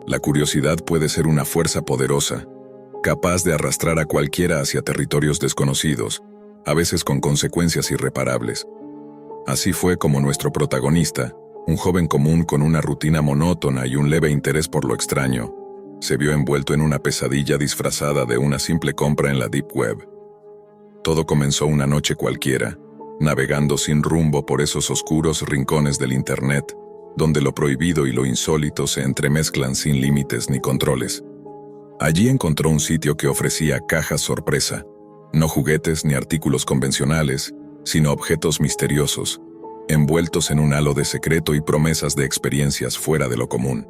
La curiosidad puede ser una fuerza poderosa, capaz de arrastrar a cualquiera hacia territorios desconocidos, a veces con consecuencias irreparables. Así fue como nuestro protagonista, un joven común con una rutina monótona y un leve interés por lo extraño, se vio envuelto en una pesadilla disfrazada de una simple compra en la Deep Web. Todo comenzó una noche cualquiera, navegando sin rumbo por esos oscuros rincones del Internet, donde lo prohibido y lo insólito se entremezclan sin límites ni controles. Allí encontró un sitio que ofrecía cajas sorpresa, no juguetes ni artículos convencionales, sino objetos misteriosos, envueltos en un halo de secreto y promesas de experiencias fuera de lo común.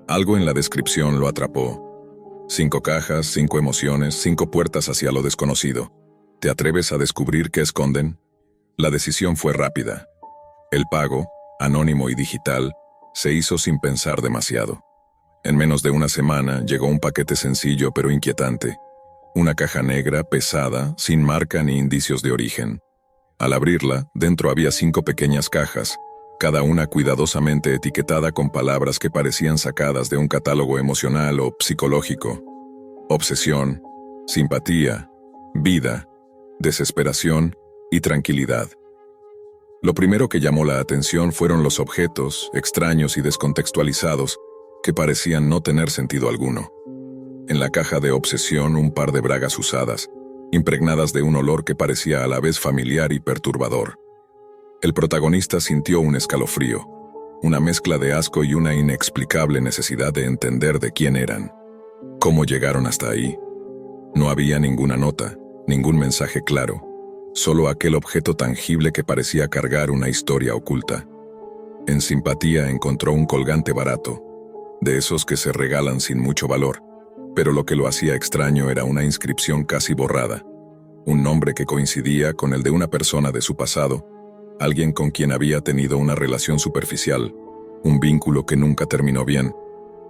Algo en la descripción lo atrapó. 5 cajas, 5 emociones, 5 puertas hacia lo desconocido. ¿Te atreves a descubrir qué esconden? La decisión fue rápida. El pago, anónimo y digital, se hizo sin pensar demasiado. En menos de una semana llegó un paquete sencillo pero inquietante. Una caja negra, pesada, sin marca ni indicios de origen. Al abrirla, dentro había 5 pequeñas cajas, cada una cuidadosamente etiquetada con palabras que parecían sacadas de un catálogo emocional o psicológico. Obsesión, simpatía, vida, desesperación y tranquilidad. Lo primero que llamó la atención fueron los objetos, extraños y descontextualizados, que parecían no tener sentido alguno. En la caja de obsesión, un par de bragas usadas, impregnadas de un olor que parecía a la vez familiar y perturbador. El protagonista sintió un escalofrío, una mezcla de asco y una inexplicable necesidad de entender de quién eran. ¿Cómo llegaron hasta ahí? No había ninguna nota, ningún mensaje claro, solo aquel objeto tangible que parecía cargar una historia oculta. En simpatía encontró un colgante barato, de esos que se regalan sin mucho valor, pero lo que lo hacía extraño era una inscripción casi borrada, un nombre que coincidía con el de una persona de su pasado, alguien con quien había tenido una relación superficial, un vínculo que nunca terminó bien,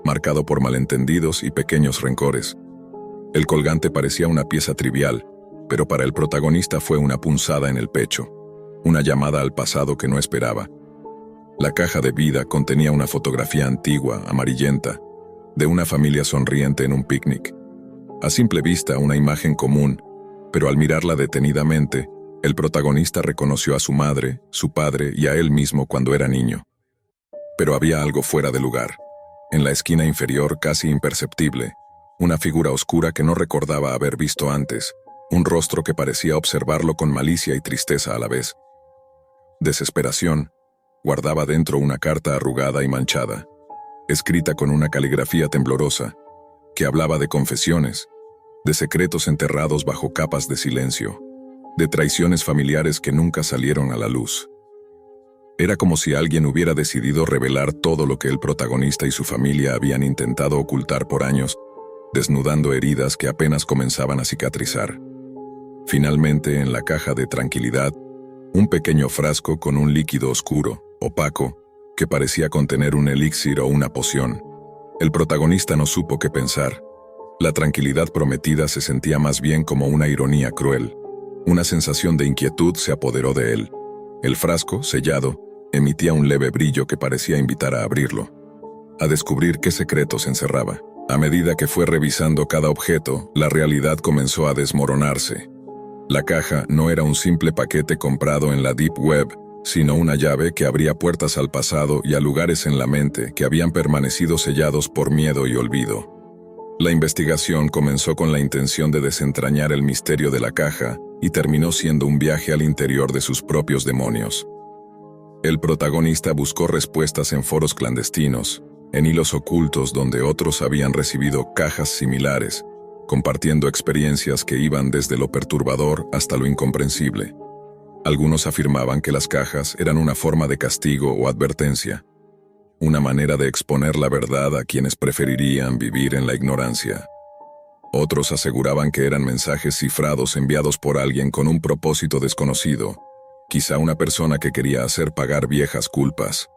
marcado por malentendidos y pequeños rencores. El colgante parecía una pieza trivial, pero para el protagonista fue una punzada en el pecho, una llamada al pasado que no esperaba. La caja de vida contenía una fotografía antigua, amarillenta, de una familia sonriente en un picnic. A simple vista, una imagen común, pero al mirarla detenidamente, el protagonista reconoció a su madre, su padre y a él mismo cuando era niño. Pero había algo fuera de lugar. En la esquina inferior, casi imperceptible, una figura oscura que no recordaba haber visto antes, un rostro que parecía observarlo con malicia y tristeza a la vez. Desesperación. Guardaba dentro una carta arrugada y manchada, escrita con una caligrafía temblorosa, que hablaba de confesiones, de secretos enterrados bajo capas de silencio, de traiciones familiares que nunca salieron a la luz. Era como si alguien hubiera decidido revelar todo lo que el protagonista y su familia habían intentado ocultar por años, desnudando heridas que apenas comenzaban a cicatrizar. Finalmente, en la caja de tranquilidad, un pequeño frasco con un líquido oscuro, opaco, que parecía contener un elixir o una poción. El protagonista no supo qué pensar. La tranquilidad prometida se sentía más bien como una ironía cruel. Una sensación de inquietud se apoderó de él. El frasco, sellado, emitía un leve brillo que parecía invitar a abrirlo, a descubrir qué secretos encerraba. A medida que fue revisando cada objeto, la realidad comenzó a desmoronarse. La caja no era un simple paquete comprado en la Deep Web, sino una llave que abría puertas al pasado y a lugares en la mente que habían permanecido sellados por miedo y olvido. La investigación comenzó con la intención de desentrañar el misterio de la caja y terminó siendo un viaje al interior de sus propios demonios. El protagonista buscó respuestas en foros clandestinos, en hilos ocultos donde otros habían recibido cajas similares, compartiendo experiencias que iban desde lo perturbador hasta lo incomprensible. Algunos afirmaban que las cajas eran una forma de castigo o advertencia, una manera de exponer la verdad a quienes preferirían vivir en la ignorancia. Otros aseguraban que eran mensajes cifrados enviados por alguien con un propósito desconocido, quizá una persona que quería hacer pagar viejas culpas.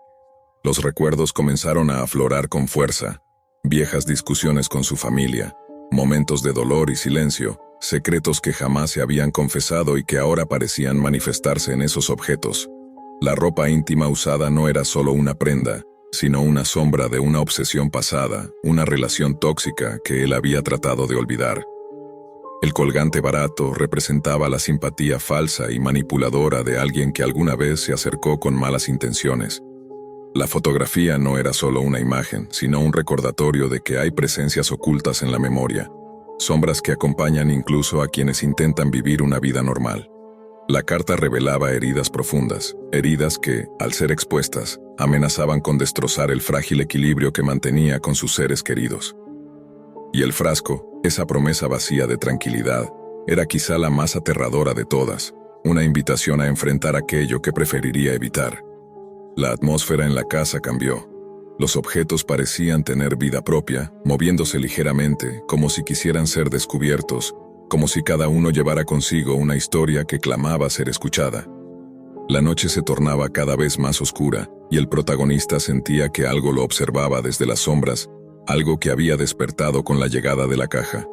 Los recuerdos comenzaron a aflorar con fuerza, viejas discusiones con su familia, momentos de dolor y silencio, secretos que jamás se habían confesado y que ahora parecían manifestarse en esos objetos. La ropa íntima usada no era solo una prenda, sino una sombra de una obsesión pasada, una relación tóxica que él había tratado de olvidar. El colgante barato representaba la simpatía falsa y manipuladora de alguien que alguna vez se acercó con malas intenciones. La fotografía no era solo una imagen, sino un recordatorio de que hay presencias ocultas en la memoria, sombras que acompañan incluso a quienes intentan vivir una vida normal. La carta revelaba heridas profundas, heridas que, al ser expuestas, amenazaban con destrozar el frágil equilibrio que mantenía con sus seres queridos. Y el frasco, esa promesa vacía de tranquilidad, era quizá la más aterradora de todas, una invitación a enfrentar aquello que preferiría evitar. La atmósfera en la casa cambió. Los objetos parecían tener vida propia, moviéndose ligeramente, como si quisieran ser descubiertos, como si cada uno llevara consigo una historia que clamaba ser escuchada. La noche se tornaba cada vez más oscura, y el protagonista sentía que algo lo observaba desde las sombras, algo que había despertado con la llegada de la caja.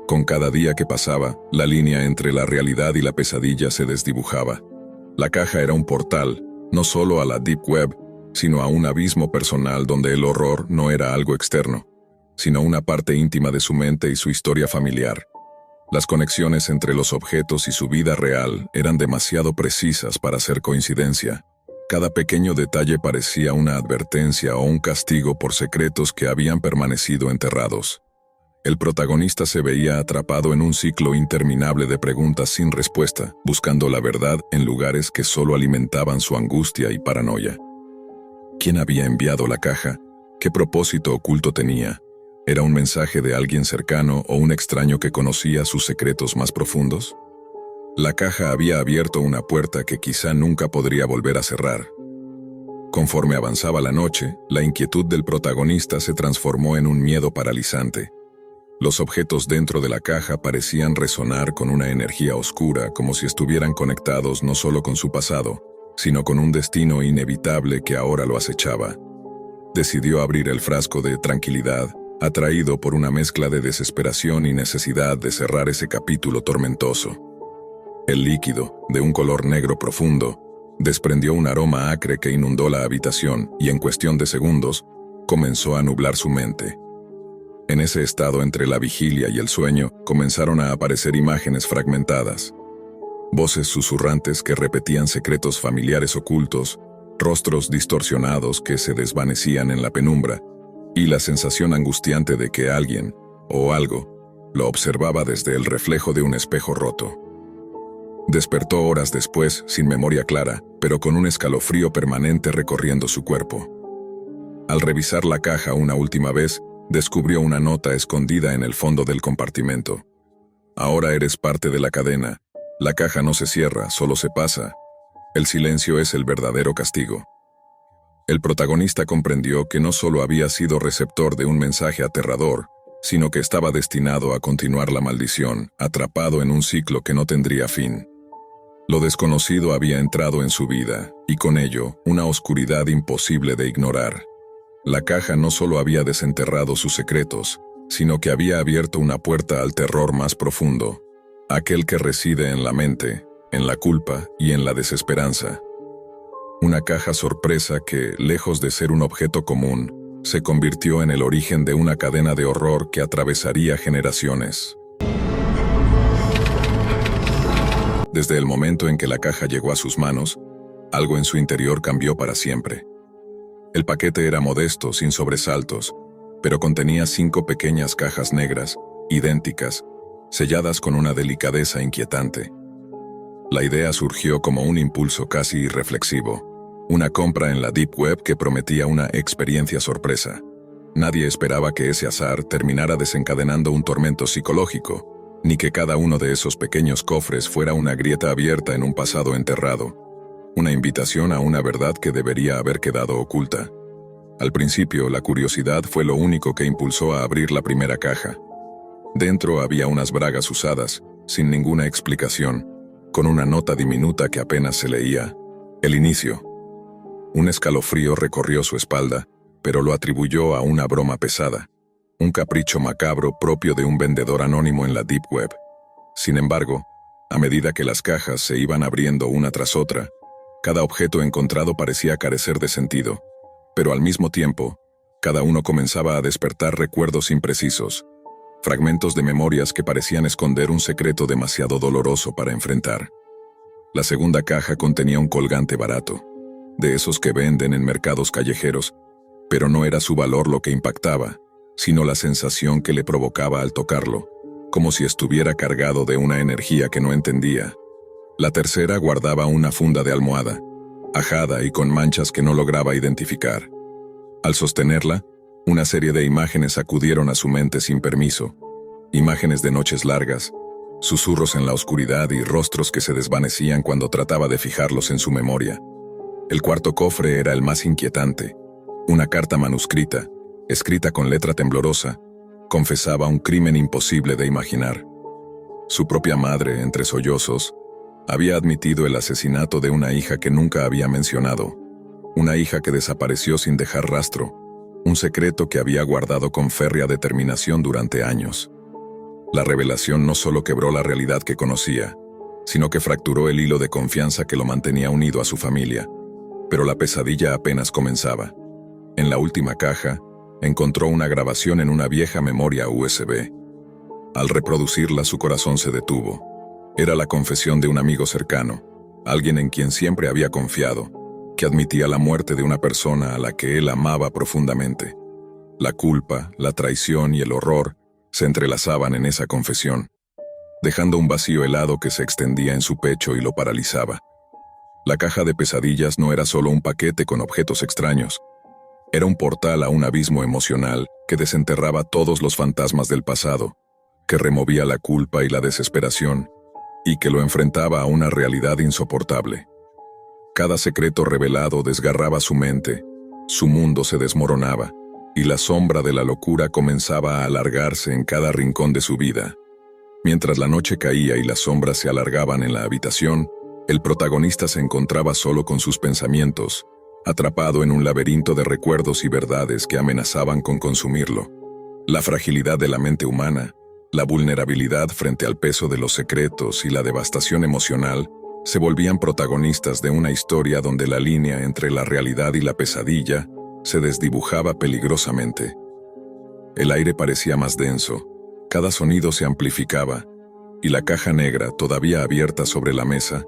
Con cada día que pasaba, la línea entre la realidad y la pesadilla se desdibujaba. La caja era un portal, no solo a la Deep Web, sino a un abismo personal donde el horror no era algo externo, sino una parte íntima de su mente y su historia familiar. Las conexiones entre los objetos y su vida real eran demasiado precisas para ser coincidencia. Cada pequeño detalle parecía una advertencia o un castigo por secretos que habían permanecido enterrados. El protagonista se veía atrapado en un ciclo interminable de preguntas sin respuesta, buscando la verdad en lugares que solo alimentaban su angustia y paranoia. ¿Quién había enviado la caja? ¿Qué propósito oculto tenía? ¿Era un mensaje de alguien cercano o un extraño que conocía sus secretos más profundos? La caja había abierto una puerta que quizá nunca podría volver a cerrar. Conforme avanzaba la noche, la inquietud del protagonista se transformó en un miedo paralizante. Los objetos dentro de la caja parecían resonar con una energía oscura, como si estuvieran conectados no solo con su pasado, sino con un destino inevitable que ahora lo acechaba. Decidió abrir el frasco de tranquilidad, atraído por una mezcla de desesperación y necesidad de cerrar ese capítulo tormentoso. El líquido, de un color negro profundo, desprendió un aroma acre que inundó la habitación y en cuestión de segundos, comenzó a nublar su mente. En ese estado entre la vigilia y el sueño, comenzaron a aparecer imágenes fragmentadas. Voces susurrantes que repetían secretos familiares ocultos, rostros distorsionados que se desvanecían en la penumbra, y la sensación angustiante de que alguien, o algo, lo observaba desde el reflejo de un espejo roto. Despertó horas después, sin memoria clara, pero con un escalofrío permanente recorriendo su cuerpo. Al revisar la caja una última vez, descubrió una nota escondida en el fondo del compartimento. Ahora eres parte de la cadena. La caja no se cierra, solo se pasa. El silencio es el verdadero castigo. El protagonista comprendió que no solo había sido receptor de un mensaje aterrador, sino que estaba destinado a continuar la maldición, atrapado en un ciclo que no tendría fin. Lo desconocido había entrado en su vida, y con ello, una oscuridad imposible de ignorar. La caja no solo había desenterrado sus secretos, sino que había abierto una puerta al terror más profundo, aquel que reside en la mente, en la culpa y en la desesperanza. Una caja sorpresa que, lejos de ser un objeto común, se convirtió en el origen de una cadena de horror que atravesaría generaciones. Desde el momento en que la caja llegó a sus manos, algo en su interior cambió para siempre. El paquete era modesto, sin sobresaltos, pero contenía 5 pequeñas cajas negras, idénticas, selladas con una delicadeza inquietante. La idea surgió como un impulso casi irreflexivo, una compra en la Deep Web que prometía una experiencia sorpresa. Nadie esperaba que ese azar terminara desencadenando un tormento psicológico, ni que cada uno de esos pequeños cofres fuera una grieta abierta en un pasado enterrado, una invitación a una verdad que debería haber quedado oculta. Al principio, la curiosidad fue lo único que impulsó a abrir la primera caja. Dentro había unas bragas usadas, sin ninguna explicación, con una nota diminuta que apenas se leía. El inicio. Un escalofrío recorrió su espalda, pero lo atribuyó a una broma pesada, un capricho macabro propio de un vendedor anónimo en la Deep Web. Sin embargo, a medida que las cajas se iban abriendo una tras otra, cada objeto encontrado parecía carecer de sentido. Pero al mismo tiempo, cada uno comenzaba a despertar recuerdos imprecisos, fragmentos de memorias que parecían esconder un secreto demasiado doloroso para enfrentar. La segunda caja contenía un colgante barato, de esos que venden en mercados callejeros, pero no era su valor lo que impactaba, sino la sensación que le provocaba al tocarlo, como si estuviera cargado de una energía que no entendía. La tercera guardaba una funda de almohada, ajada y con manchas que no lograba identificar. Al sostenerla, una serie de imágenes acudieron a su mente sin permiso, imágenes de noches largas, susurros en la oscuridad y rostros que se desvanecían cuando trataba de fijarlos en su memoria. El cuarto cofre era el más inquietante. Una carta manuscrita, escrita con letra temblorosa, confesaba un crimen imposible de imaginar. Su propia madre, entre sollozos, había admitido el asesinato de una hija que nunca había mencionado, una hija que desapareció sin dejar rastro, un secreto que había guardado con férrea determinación durante años. La revelación no solo quebró la realidad que conocía, sino que fracturó el hilo de confianza que lo mantenía unido a su familia. Pero la pesadilla apenas comenzaba. En la última caja, encontró una grabación en una vieja memoria USB. Al reproducirla, su corazón se detuvo. Era la confesión de un amigo cercano, alguien en quien siempre había confiado, que admitía la muerte de una persona a la que él amaba profundamente. La culpa, la traición y el horror se entrelazaban en esa confesión, dejando un vacío helado que se extendía en su pecho y lo paralizaba. La caja de pesadillas no era solo un paquete con objetos extraños. Era un portal a un abismo emocional que desenterraba todos los fantasmas del pasado, que removía la culpa y la desesperación, y que lo enfrentaba a una realidad insoportable. Cada secreto revelado desgarraba su mente, su mundo se desmoronaba, y la sombra de la locura comenzaba a alargarse en cada rincón de su vida. Mientras la noche caía y las sombras se alargaban en la habitación, el protagonista se encontraba solo con sus pensamientos, atrapado en un laberinto de recuerdos y verdades que amenazaban con consumirlo. La fragilidad de la mente humana, la vulnerabilidad frente al peso de los secretos y la devastación emocional se volvían protagonistas de una historia donde la línea entre la realidad y la pesadilla se desdibujaba peligrosamente. El aire parecía más denso, cada sonido se amplificaba, y la caja negra, todavía abierta sobre la mesa,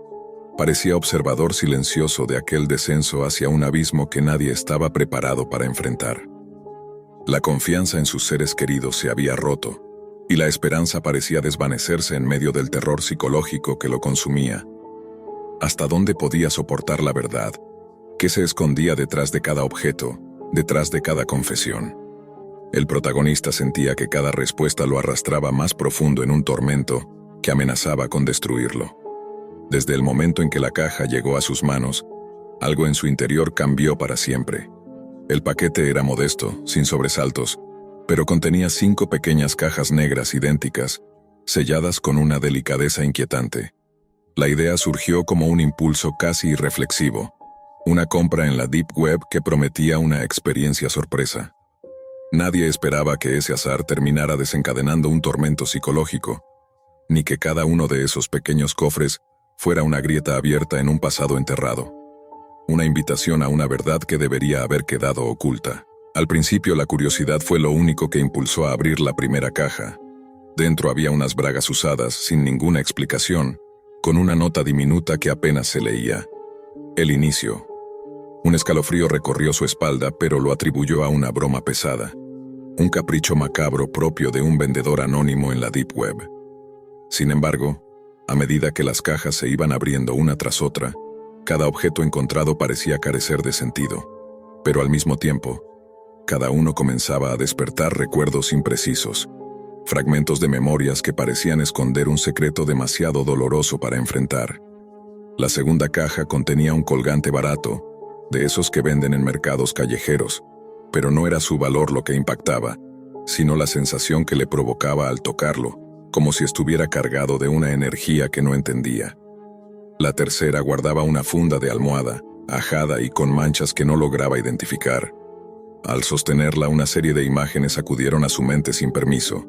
parecía observador silencioso de aquel descenso hacia un abismo que nadie estaba preparado para enfrentar. La confianza en sus seres queridos se había roto, y la esperanza parecía desvanecerse en medio del terror psicológico que lo consumía. ¿Hasta dónde podía soportar la verdad? ¿Qué se escondía detrás de cada objeto, detrás de cada confesión? El protagonista sentía que cada respuesta lo arrastraba más profundo en un tormento que amenazaba con destruirlo. Desde el momento en que la caja llegó a sus manos, algo en su interior cambió para siempre. El paquete era modesto, sin sobresaltos, pero contenía 5 pequeñas cajas negras idénticas, selladas con una delicadeza inquietante. La idea surgió como un impulso casi irreflexivo, una compra en la Deep Web que prometía una experiencia sorpresa. Nadie esperaba que ese azar terminara desencadenando un tormento psicológico, ni que cada uno de esos pequeños cofres fuera una grieta abierta en un pasado enterrado. Una invitación a una verdad que debería haber quedado oculta. Al principio la curiosidad fue lo único que impulsó a abrir la primera caja. Dentro había unas bragas usadas, sin ninguna explicación, con una nota diminuta que apenas se leía. El inicio. Un escalofrío recorrió su espalda, pero lo atribuyó a una broma pesada. Un capricho macabro propio de un vendedor anónimo en la Deep Web. Sin embargo, a medida que las cajas se iban abriendo una tras otra, cada objeto encontrado parecía carecer de sentido. Pero al mismo tiempo, cada uno comenzaba a despertar recuerdos imprecisos, fragmentos de memorias que parecían esconder un secreto demasiado doloroso para enfrentar. La segunda caja contenía un colgante barato, de esos que venden en mercados callejeros, pero no era su valor lo que impactaba, sino la sensación que le provocaba al tocarlo, como si estuviera cargado de una energía que no entendía. La tercera guardaba una funda de almohada, ajada y con manchas que no lograba identificar. Al sostenerla, una serie de imágenes acudieron a su mente sin permiso.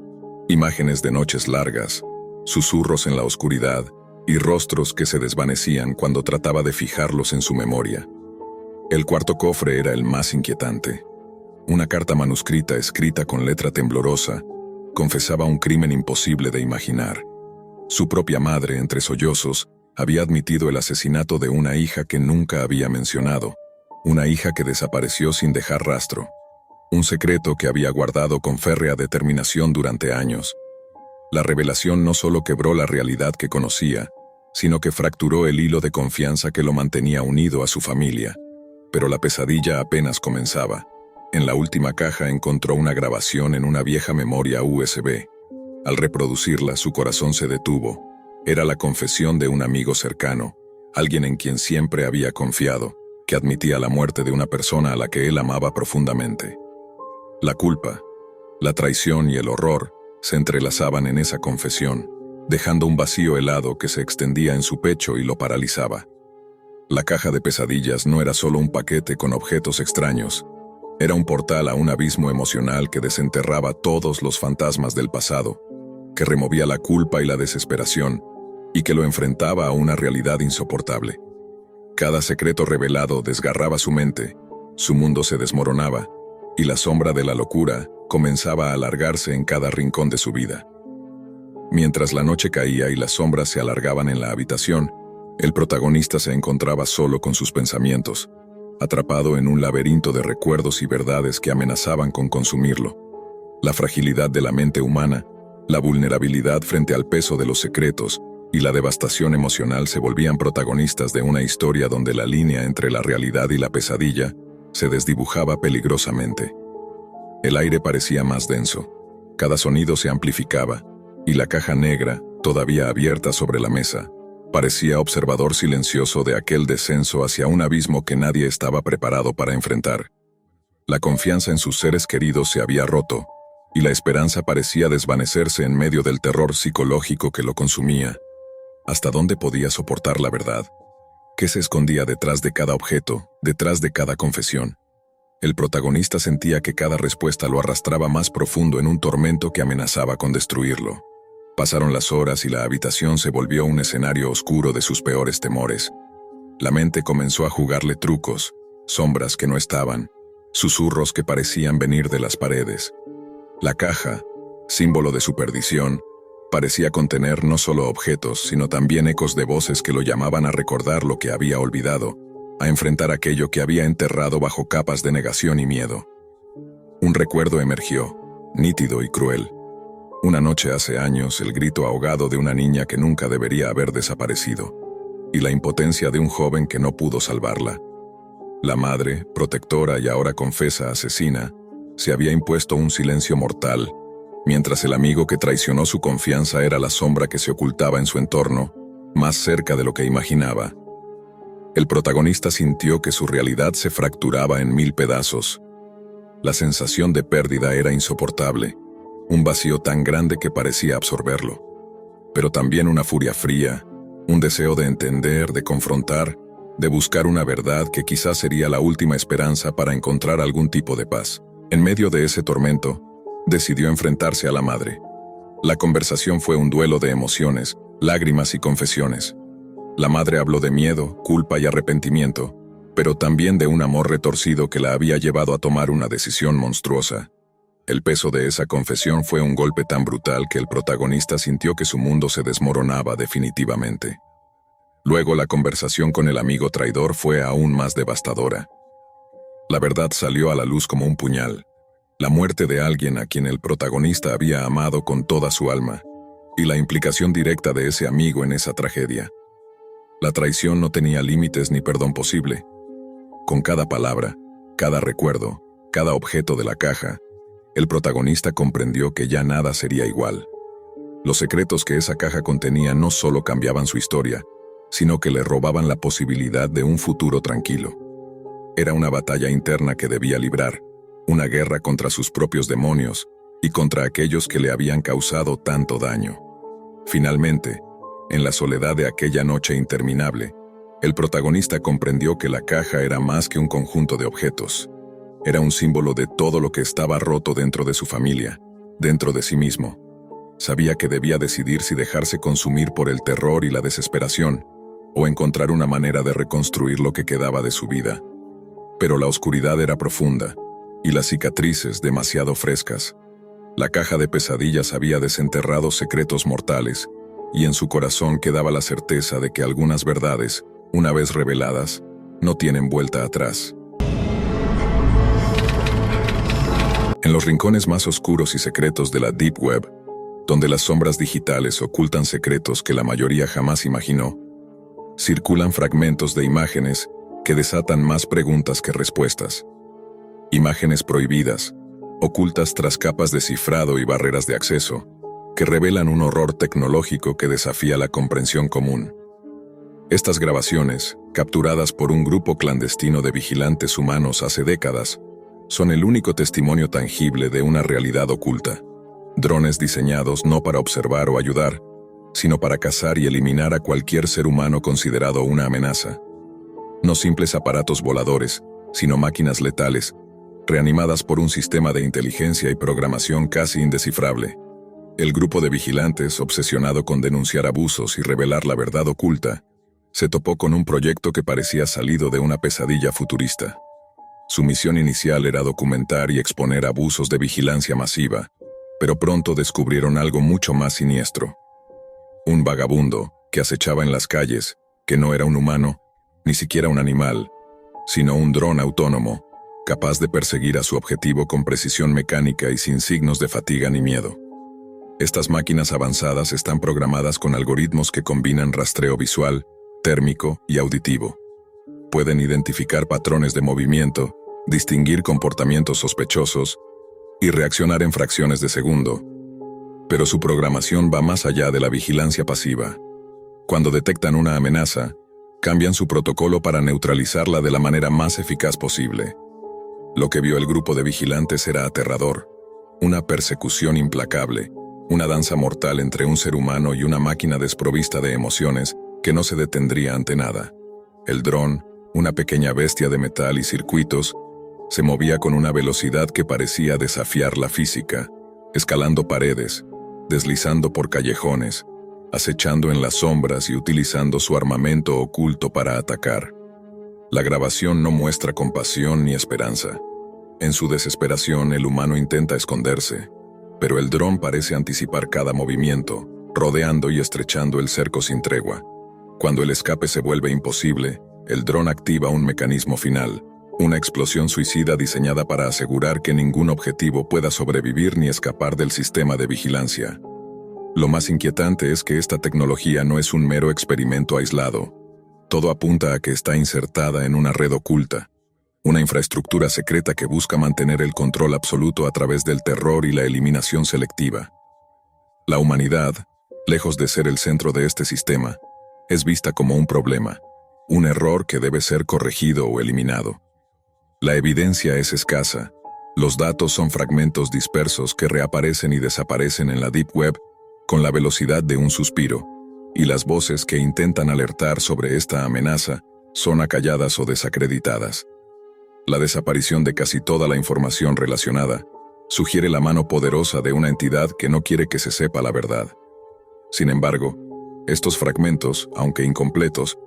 Imágenes de noches largas, susurros en la oscuridad y rostros que se desvanecían cuando trataba de fijarlos en su memoria. El cuarto cofre era el más inquietante. Una carta manuscrita escrita con letra temblorosa confesaba un crimen imposible de imaginar. Su propia madre, entre sollozos, había admitido el asesinato de una hija que nunca había mencionado, una hija que desapareció sin dejar rastro, un secreto que había guardado con férrea determinación durante años. La revelación no solo quebró la realidad que conocía, sino que fracturó el hilo de confianza que lo mantenía unido a su familia. Pero la pesadilla apenas comenzaba. En la última caja encontró una grabación en una vieja memoria USB. Al reproducirla, su corazón se detuvo. Era la confesión de un amigo cercano, alguien en quien siempre había confiado, que admitía la muerte de una persona a la que él amaba profundamente. La culpa, la traición y el horror se entrelazaban en esa confesión, dejando un vacío helado que se extendía en su pecho y lo paralizaba. La caja de pesadillas no era solo un paquete con objetos extraños, era un portal a un abismo emocional que desenterraba todos los fantasmas del pasado, que removía la culpa y la desesperación, y que lo enfrentaba a una realidad insoportable. Cada secreto revelado desgarraba su mente, su mundo se desmoronaba, y la sombra de la locura comenzaba a alargarse en cada rincón de su vida. Mientras la noche caía y las sombras se alargaban en la habitación, el protagonista se encontraba solo con sus pensamientos, atrapado en un laberinto de recuerdos y verdades que amenazaban con consumirlo. La fragilidad de la mente humana, la vulnerabilidad frente al peso de los secretos y la devastación emocional se volvían protagonistas de una historia donde la línea entre la realidad y la pesadilla se desdibujaba peligrosamente. El aire parecía más denso, cada sonido se amplificaba, y la caja negra, todavía abierta sobre la mesa, parecía observador silencioso de aquel descenso hacia un abismo que nadie estaba preparado para enfrentar. La confianza en sus seres queridos se había roto, y la esperanza parecía desvanecerse en medio del terror psicológico que lo consumía. ¿Hasta dónde podía soportar la verdad? ¿Qué se escondía detrás de cada objeto, detrás de cada confesión? El protagonista sentía que cada respuesta lo arrastraba más profundo en un tormento que amenazaba con destruirlo. Pasaron las horas y la habitación se volvió un escenario oscuro de sus peores temores. La mente comenzó a jugarle trucos, sombras que no estaban, susurros que parecían venir de las paredes. La caja, símbolo de su perdición, parecía contener no solo objetos, sino también ecos de voces que lo llamaban a recordar lo que había olvidado, a enfrentar aquello que había enterrado bajo capas de negación y miedo. Un recuerdo emergió, nítido y cruel. Una noche hace años, el grito ahogado de una niña que nunca debería haber desaparecido, y la impotencia de un joven que no pudo salvarla. La madre, protectora y ahora confesa asesina, se había impuesto un silencio mortal, mientras el amigo que traicionó su confianza era la sombra que se ocultaba en su entorno, más cerca de lo que imaginaba. El protagonista sintió que su realidad se fracturaba en 1000 pedazos. La sensación de pérdida era insoportable, un vacío tan grande que parecía absorberlo, pero también una furia fría, un deseo de entender, de confrontar, de buscar una verdad que quizás sería la última esperanza para encontrar algún tipo de paz. En medio de ese tormento, decidió enfrentarse a la madre. La conversación fue un duelo de emociones, lágrimas y confesiones. La madre habló de miedo, culpa y arrepentimiento, pero también de un amor retorcido que la había llevado a tomar una decisión monstruosa. El peso de esa confesión fue un golpe tan brutal que el protagonista sintió que su mundo se desmoronaba definitivamente. Luego la conversación con el amigo traidor fue aún más devastadora. La verdad salió a la luz como un puñal. La muerte de alguien a quien el protagonista había amado con toda su alma, y la implicación directa de ese amigo en esa tragedia. La traición no tenía límites ni perdón posible. Con cada palabra, cada recuerdo, cada objeto de la caja, el protagonista comprendió que ya nada sería igual. Los secretos que esa caja contenía no solo cambiaban su historia, sino que le robaban la posibilidad de un futuro tranquilo. Era una batalla interna que debía librar, una guerra contra sus propios demonios y contra aquellos que le habían causado tanto daño. Finalmente, en la soledad de aquella noche interminable, el protagonista comprendió que la caja era más que un conjunto de objetos. Era un símbolo de todo lo que estaba roto dentro de su familia, dentro de sí mismo. Sabía que debía decidir si dejarse consumir por el terror y la desesperación, o encontrar una manera de reconstruir lo que quedaba de su vida. Pero la oscuridad era profunda, y las cicatrices demasiado frescas. La caja de pesadillas había desenterrado secretos mortales, y en su corazón quedaba la certeza de que algunas verdades, una vez reveladas, no tienen vuelta atrás. En los rincones más oscuros y secretos de la Deep Web, donde las sombras digitales ocultan secretos que la mayoría jamás imaginó, circulan fragmentos de imágenes que desatan más preguntas que respuestas. Imágenes prohibidas, ocultas tras capas de cifrado y barreras de acceso, que revelan un horror tecnológico que desafía la comprensión común. Estas grabaciones, capturadas por un grupo clandestino de vigilantes humanos hace décadas, son el único testimonio tangible de una realidad oculta. Drones diseñados no para observar o ayudar, sino para cazar y eliminar a cualquier ser humano considerado una amenaza. No simples aparatos voladores, sino máquinas letales, reanimadas por un sistema de inteligencia y programación casi indescifrable. El grupo de vigilantes, obsesionado con denunciar abusos y revelar la verdad oculta, se topó con un proyecto que parecía salido de una pesadilla futurista. Su misión inicial era documentar y exponer abusos de vigilancia masiva, pero pronto descubrieron algo mucho más siniestro. Un vagabundo que acechaba en las calles, que no era un humano, ni siquiera un animal, sino un dron autónomo, capaz de perseguir a su objetivo con precisión mecánica y sin signos de fatiga ni miedo. Estas máquinas avanzadas están programadas con algoritmos que combinan rastreo visual, térmico y auditivo. Pueden identificar patrones de movimiento, distinguir comportamientos sospechosos y reaccionar en fracciones de segundo. Pero su programación va más allá de la vigilancia pasiva. Cuando detectan una amenaza, cambian su protocolo para neutralizarla de la manera más eficaz posible. Lo que vio el grupo de vigilantes era aterrador. Una persecución implacable, una danza mortal entre un ser humano y una máquina desprovista de emociones que no se detendría ante nada. El dron, una pequeña bestia de metal y circuitos, se movía con una velocidad que parecía desafiar la física, escalando paredes, deslizando por callejones, acechando en las sombras y utilizando su armamento oculto para atacar. La grabación no muestra compasión ni esperanza. En su desesperación, el humano intenta esconderse, pero el dron parece anticipar cada movimiento, rodeando y estrechando el cerco sin tregua. Cuando el escape se vuelve imposible, el dron activa un mecanismo final, una explosión suicida diseñada para asegurar que ningún objetivo pueda sobrevivir ni escapar del sistema de vigilancia. Lo más inquietante es que esta tecnología no es un mero experimento aislado. Todo apunta a que está insertada en una red oculta, una infraestructura secreta que busca mantener el control absoluto a través del terror y la eliminación selectiva. La humanidad, lejos de ser el centro de este sistema, es vista como un problema, un error que debe ser corregido o eliminado. La evidencia es escasa, los datos son fragmentos dispersos que reaparecen y desaparecen en la Deep Web con la velocidad de un suspiro, y las voces que intentan alertar sobre esta amenaza son acalladas o desacreditadas. La desaparición de casi toda la información relacionada sugiere la mano poderosa de una entidad que no quiere que se sepa la verdad. Sin embargo, estos fragmentos, aunque incompletos,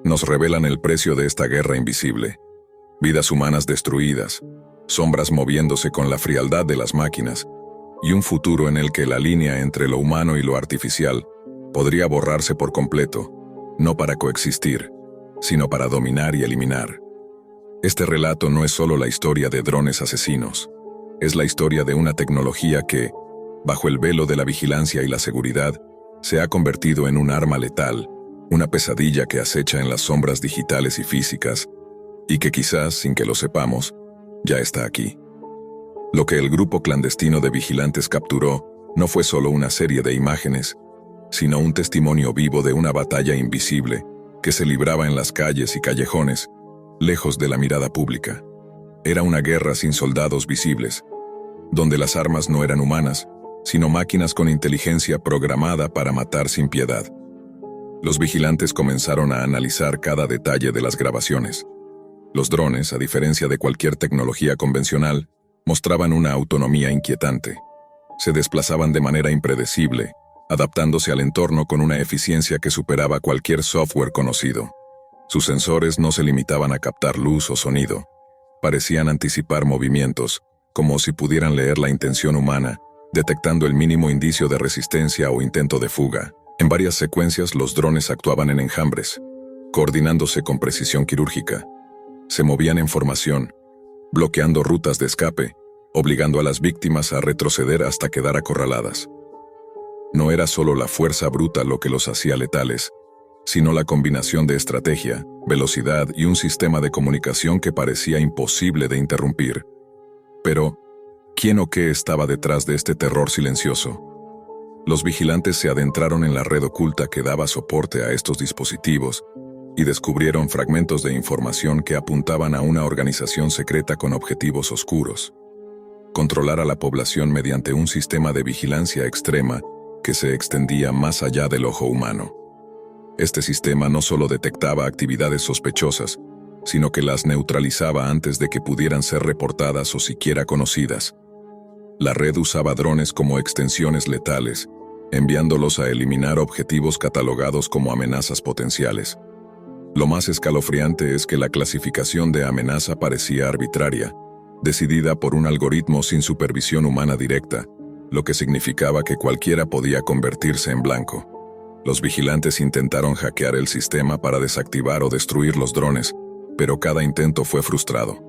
nos revelan el precio de esta guerra invisible. Vidas humanas destruidas, sombras moviéndose con la frialdad de las máquinas, y un futuro en el que la línea entre lo humano y lo artificial podría borrarse por completo, no para coexistir, sino para dominar y eliminar. Este relato no es solo la historia de drones asesinos, es la historia de una tecnología que, bajo el velo de la vigilancia y la seguridad, se ha convertido en un arma letal, una pesadilla que acecha en las sombras digitales y físicas, y que quizás, sin que lo sepamos, ya está aquí. Lo que el grupo clandestino de vigilantes capturó no fue solo una serie de imágenes, sino un testimonio vivo de una batalla invisible que se libraba en las calles y callejones, lejos de la mirada pública. Era una guerra sin soldados visibles, donde las armas no eran humanas, sino máquinas con inteligencia programada para matar sin piedad. Los vigilantes comenzaron a analizar cada detalle de las grabaciones. Los drones, a diferencia de cualquier tecnología convencional, mostraban una autonomía inquietante. Se desplazaban de manera impredecible, adaptándose al entorno con una eficiencia que superaba cualquier software conocido. Sus sensores no se limitaban a captar luz o sonido, Parecían anticipar movimientos, como si pudieran leer la intención humana, detectando el mínimo indicio de resistencia o intento de fuga. En varias secuencias los drones actuaban en enjambres, coordinándose con precisión quirúrgica. Se movían en formación, bloqueando rutas de escape, obligando a las víctimas a retroceder hasta quedar acorraladas. No era solo la fuerza bruta lo que los hacía letales, sino la combinación de estrategia, velocidad y un sistema de comunicación que parecía imposible de interrumpir. Pero, ¿quién o qué estaba detrás de este terror silencioso? Los vigilantes se adentraron en la red oculta que daba soporte a estos dispositivos y descubrieron fragmentos de información que apuntaban a una organización secreta con objetivos oscuros. Controlar a la población mediante un sistema de vigilancia extrema que se extendía más allá del ojo humano. Este sistema no solo detectaba actividades sospechosas, sino que las neutralizaba antes de que pudieran ser reportadas o siquiera conocidas. La red usaba drones como extensiones letales, enviándolos a eliminar objetivos catalogados como amenazas potenciales. Lo más escalofriante es que la clasificación de amenaza parecía arbitraria, decidida por un algoritmo sin supervisión humana directa, lo que significaba que cualquiera podía convertirse en blanco. Los vigilantes intentaron hackear el sistema para desactivar o destruir los drones, pero cada intento fue frustrado.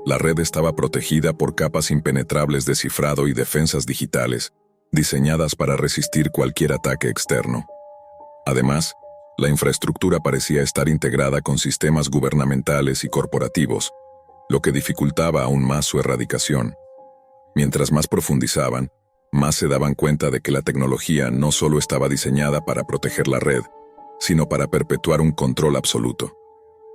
La red estaba protegida por capas impenetrables de cifrado y defensas digitales, diseñadas para resistir cualquier ataque externo. Además, la infraestructura parecía estar integrada con sistemas gubernamentales y corporativos, lo que dificultaba aún más su erradicación. Mientras más profundizaban, más se daban cuenta de que la tecnología no solo estaba diseñada para proteger la red, sino para perpetuar un control absoluto.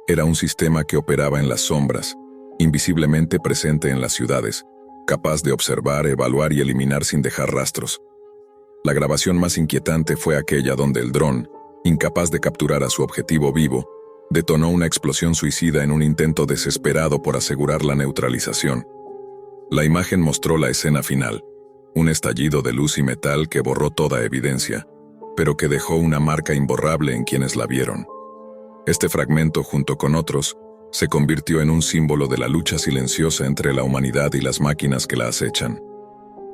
Era un sistema que operaba en las sombras, invisiblemente presente en las ciudades, capaz de observar, evaluar y eliminar sin dejar rastros. La grabación más inquietante fue aquella donde el dron, incapaz de capturar a su objetivo vivo, detonó una explosión suicida en un intento desesperado por asegurar la neutralización. La imagen mostró la escena final, un estallido de luz y metal que borró toda evidencia, pero que dejó una marca imborrable en quienes la vieron. Este fragmento, junto con otros, se convirtió en un símbolo de la lucha silenciosa entre la humanidad y las máquinas que la acechan.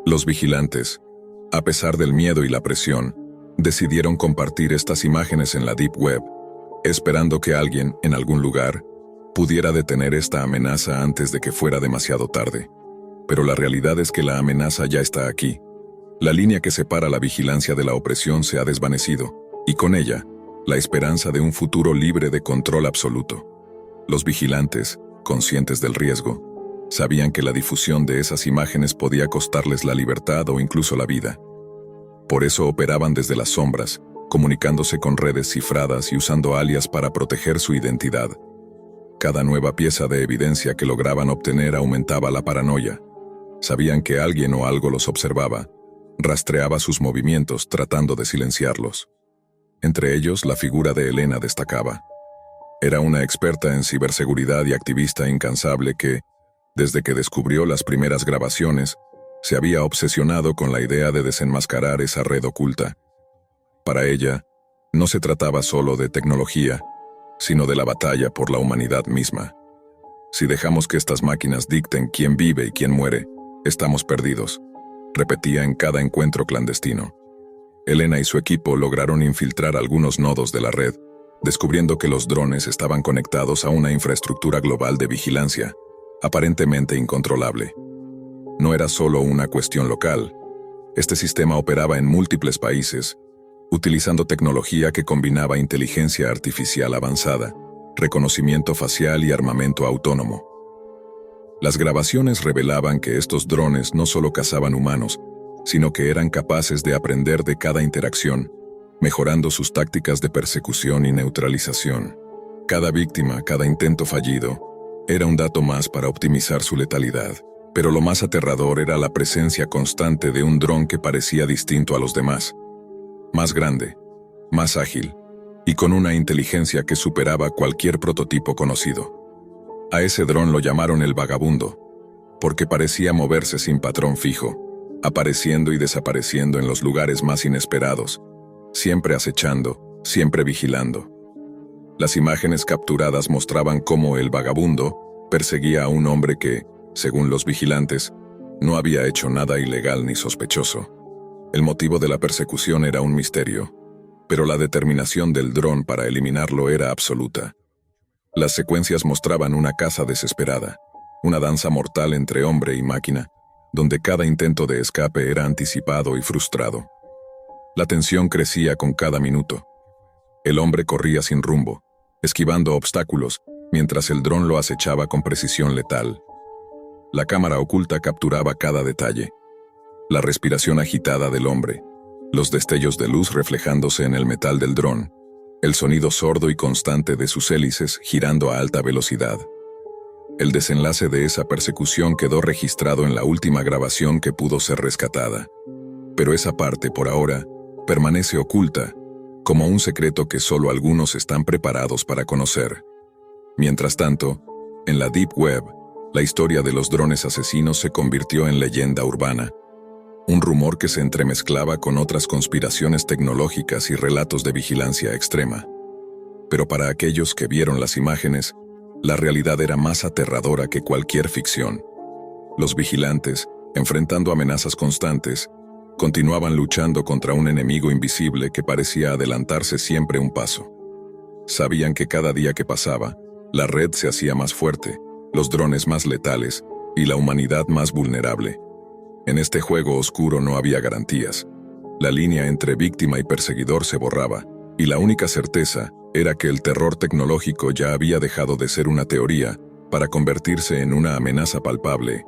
Los vigilantes, a pesar del miedo y la presión, decidieron compartir estas imágenes en la Deep Web, esperando que alguien, en algún lugar, pudiera detener esta amenaza antes de que fuera demasiado tarde. Pero la realidad es que la amenaza ya está aquí. La línea que separa la vigilancia de la opresión se ha desvanecido, y con ella, la esperanza de un futuro libre de control absoluto. Los vigilantes, conscientes del riesgo, sabían que la difusión de esas imágenes podía costarles la libertad o incluso la vida. Por eso operaban desde las sombras, comunicándose con redes cifradas y usando alias para proteger su identidad. Cada nueva pieza de evidencia que lograban obtener aumentaba la paranoia. Sabían que alguien o algo los observaba, rastreaba sus movimientos tratando de silenciarlos. Entre ellos, la figura de Elena destacaba. Era una experta en ciberseguridad y activista incansable que, desde que descubrió las primeras grabaciones, se había obsesionado con la idea de desenmascarar esa red oculta. Para ella, no se trataba solo de tecnología, sino de la batalla por la humanidad misma. Si dejamos que estas máquinas dicten quién vive y quién muere, estamos perdidos, repetía en cada encuentro clandestino. Elena y su equipo lograron infiltrar algunos nodos de la red, descubriendo que los drones estaban conectados a una infraestructura global de vigilancia, aparentemente incontrolable. No era solo una cuestión local. Este sistema operaba en múltiples países, utilizando tecnología que combinaba inteligencia artificial avanzada, reconocimiento facial y armamento autónomo. Las grabaciones revelaban que estos drones no solo cazaban humanos, sino que eran capaces de aprender de cada interacción, mejorando sus tácticas de persecución y neutralización. Cada víctima, cada intento fallido, era un dato más para optimizar su letalidad. Pero lo más aterrador era la presencia constante de un dron que parecía distinto a los demás. Más grande, más ágil, y con una inteligencia que superaba cualquier prototipo conocido. A ese dron lo llamaron el vagabundo, porque parecía moverse sin patrón fijo, apareciendo y desapareciendo en los lugares más inesperados, siempre acechando, siempre vigilando. Las imágenes capturadas mostraban cómo el vagabundo, perseguía a un hombre que, según los vigilantes, no había hecho nada ilegal ni sospechoso. El motivo de la persecución era un misterio, pero la determinación del dron para eliminarlo era absoluta. Las secuencias mostraban una caza desesperada, una danza mortal entre hombre y máquina, donde cada intento de escape era anticipado y frustrado. La tensión crecía con cada minuto. El hombre corría sin rumbo, esquivando obstáculos, mientras el dron lo acechaba con precisión letal. La cámara oculta capturaba cada detalle. La respiración agitada del hombre, los destellos de luz reflejándose en el metal del dron, el sonido sordo y constante de sus hélices girando a alta velocidad. El desenlace de esa persecución quedó registrado en la última grabación que pudo ser rescatada. Pero esa parte, por ahora, permanece oculta, como un secreto que solo algunos están preparados para conocer. Mientras tanto, en la Deep Web, la historia de los drones asesinos se convirtió en leyenda urbana, un rumor que se entremezclaba con otras conspiraciones tecnológicas y relatos de vigilancia extrema. Pero para aquellos que vieron las imágenes, la realidad era más aterradora que cualquier ficción. Los vigilantes, enfrentando amenazas constantes, continuaban luchando contra un enemigo invisible que parecía adelantarse siempre un paso. Sabían que cada día que pasaba, la red se hacía más fuerte, los drones más letales y la humanidad más vulnerable. En este juego oscuro no había garantías. La línea entre víctima y perseguidor se borraba, y la única certeza era que el terror tecnológico ya había dejado de ser una teoría para convertirse en una amenaza palpable,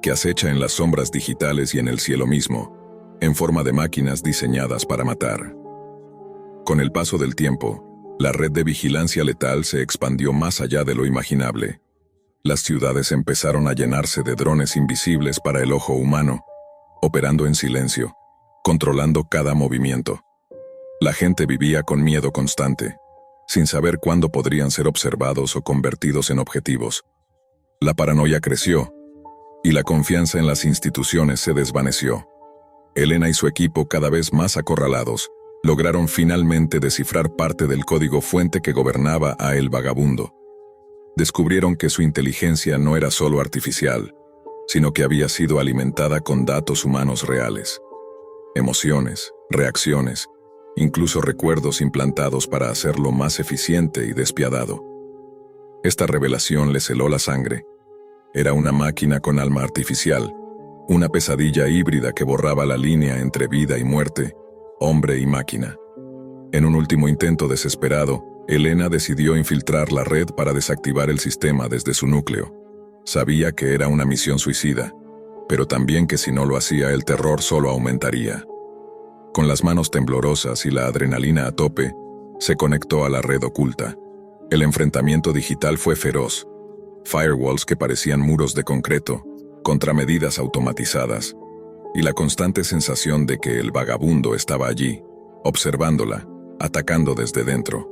que acecha en las sombras digitales y en el cielo mismo, en forma de máquinas diseñadas para matar. Con el paso del tiempo, la red de vigilancia letal se expandió más allá de lo imaginable. Las ciudades empezaron a llenarse de drones invisibles para el ojo humano, operando en silencio, controlando cada movimiento. La gente vivía con miedo constante, sin saber cuándo podrían ser observados o convertidos en objetivos. La paranoia creció, y la confianza en las instituciones se desvaneció. Elena y su equipo, cada vez más acorralados, lograron finalmente descifrar parte del código fuente que gobernaba a El Vagabundo. Descubrieron que su inteligencia no era solo artificial, sino que había sido alimentada con datos humanos reales. Emociones, reacciones, incluso recuerdos implantados para hacerlo más eficiente y despiadado. Esta revelación les heló la sangre. Era una máquina con alma artificial, una pesadilla híbrida que borraba la línea entre vida y muerte, hombre y máquina. En un último intento desesperado, Elena decidió infiltrar la red para desactivar el sistema desde su núcleo. Sabía que era una misión suicida, pero también que si no lo hacía el terror solo aumentaría. Con las manos temblorosas y la adrenalina a tope, se conectó a la red oculta. El enfrentamiento digital fue feroz. Firewalls que parecían muros de concreto, contramedidas automatizadas, y la constante sensación de que el vagabundo estaba allí, observándola, atacando desde dentro.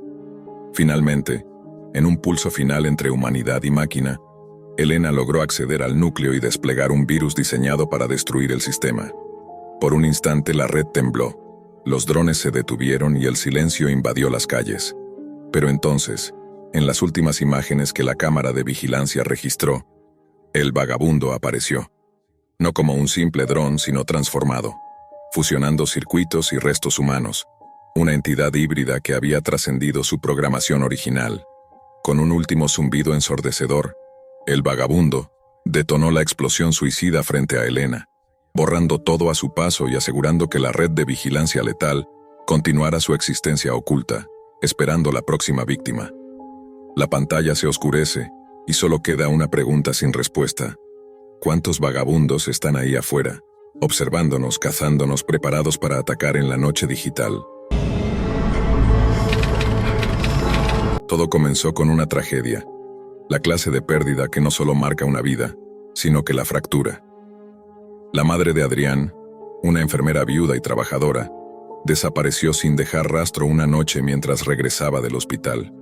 Finalmente, en un pulso final entre humanidad y máquina, Elena logró acceder al núcleo y desplegar un virus diseñado para destruir el sistema. Por un instante la red tembló, los drones se detuvieron y el silencio invadió las calles. Pero entonces, en las últimas imágenes que la cámara de vigilancia registró, el vagabundo apareció. No como un simple dron, sino transformado, fusionando circuitos y restos humanos, una entidad híbrida que había trascendido su programación original. Con un último zumbido ensordecedor, el vagabundo detonó la explosión suicida frente a Elena, borrando todo a su paso y asegurando que la red de vigilancia letal continuara su existencia oculta, esperando la próxima víctima. La pantalla se oscurece y solo queda una pregunta sin respuesta. ¿Cuántos vagabundos están ahí afuera, observándonos, cazándonos, preparados para atacar en la noche digital? Todo comenzó con una tragedia, la clase de pérdida que no solo marca una vida, sino que la fractura. La madre de Adrián, una enfermera viuda y trabajadora, desapareció sin dejar rastro una noche mientras regresaba del hospital.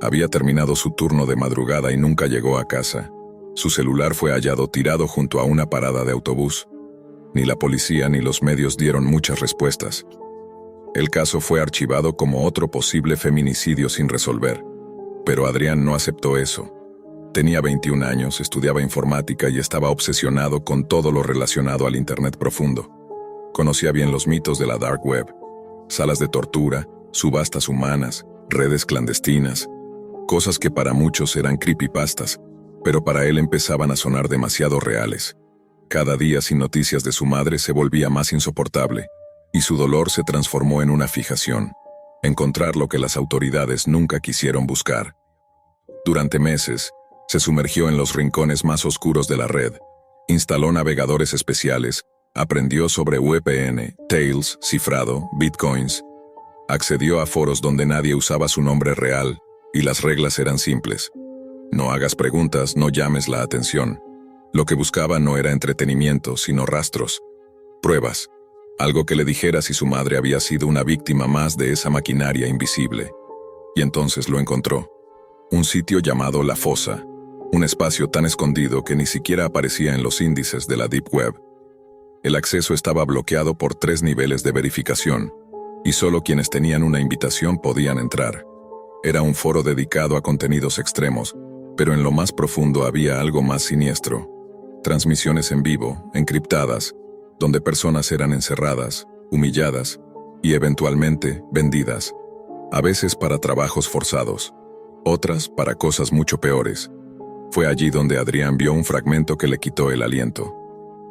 Había terminado su turno de madrugada y nunca llegó a casa. Su celular fue hallado tirado junto a una parada de autobús. Ni la policía ni los medios dieron muchas respuestas. El caso fue archivado como otro posible feminicidio sin resolver. Pero Adrián no aceptó eso. Tenía 21 años, estudiaba informática y estaba obsesionado con todo lo relacionado al Internet profundo. Conocía bien los mitos de la Dark Web, salas de tortura, subastas humanas, redes clandestinas, cosas que para muchos eran creepypastas, pero para él empezaban a sonar demasiado reales. Cada día sin noticias de su madre se volvía más insoportable, y su dolor se transformó en una fijación: encontrar lo que las autoridades nunca quisieron buscar. Durante meses, se sumergió en los rincones más oscuros de la red, instaló navegadores especiales, aprendió sobre VPN, Tails, cifrado, bitcoins. Accedió a foros donde nadie usaba su nombre real, y las reglas eran simples. No hagas preguntas, no llames la atención. Lo que buscaba no era entretenimiento, sino rastros, pruebas, algo que le dijera si su madre había sido una víctima más de esa maquinaria invisible. Y entonces lo encontró. Un sitio llamado La Fosa, un espacio tan escondido que ni siquiera aparecía en los índices de la Deep Web. El acceso estaba bloqueado por 3 niveles de verificación, y solo quienes tenían una invitación podían entrar. Era un foro dedicado a contenidos extremos, pero en lo más profundo había algo más siniestro: transmisiones en vivo, encriptadas, donde personas eran encerradas, humilladas y eventualmente vendidas, a veces para trabajos forzados, otras para cosas mucho peores. Fue allí donde Adrián vio un fragmento que le quitó el aliento.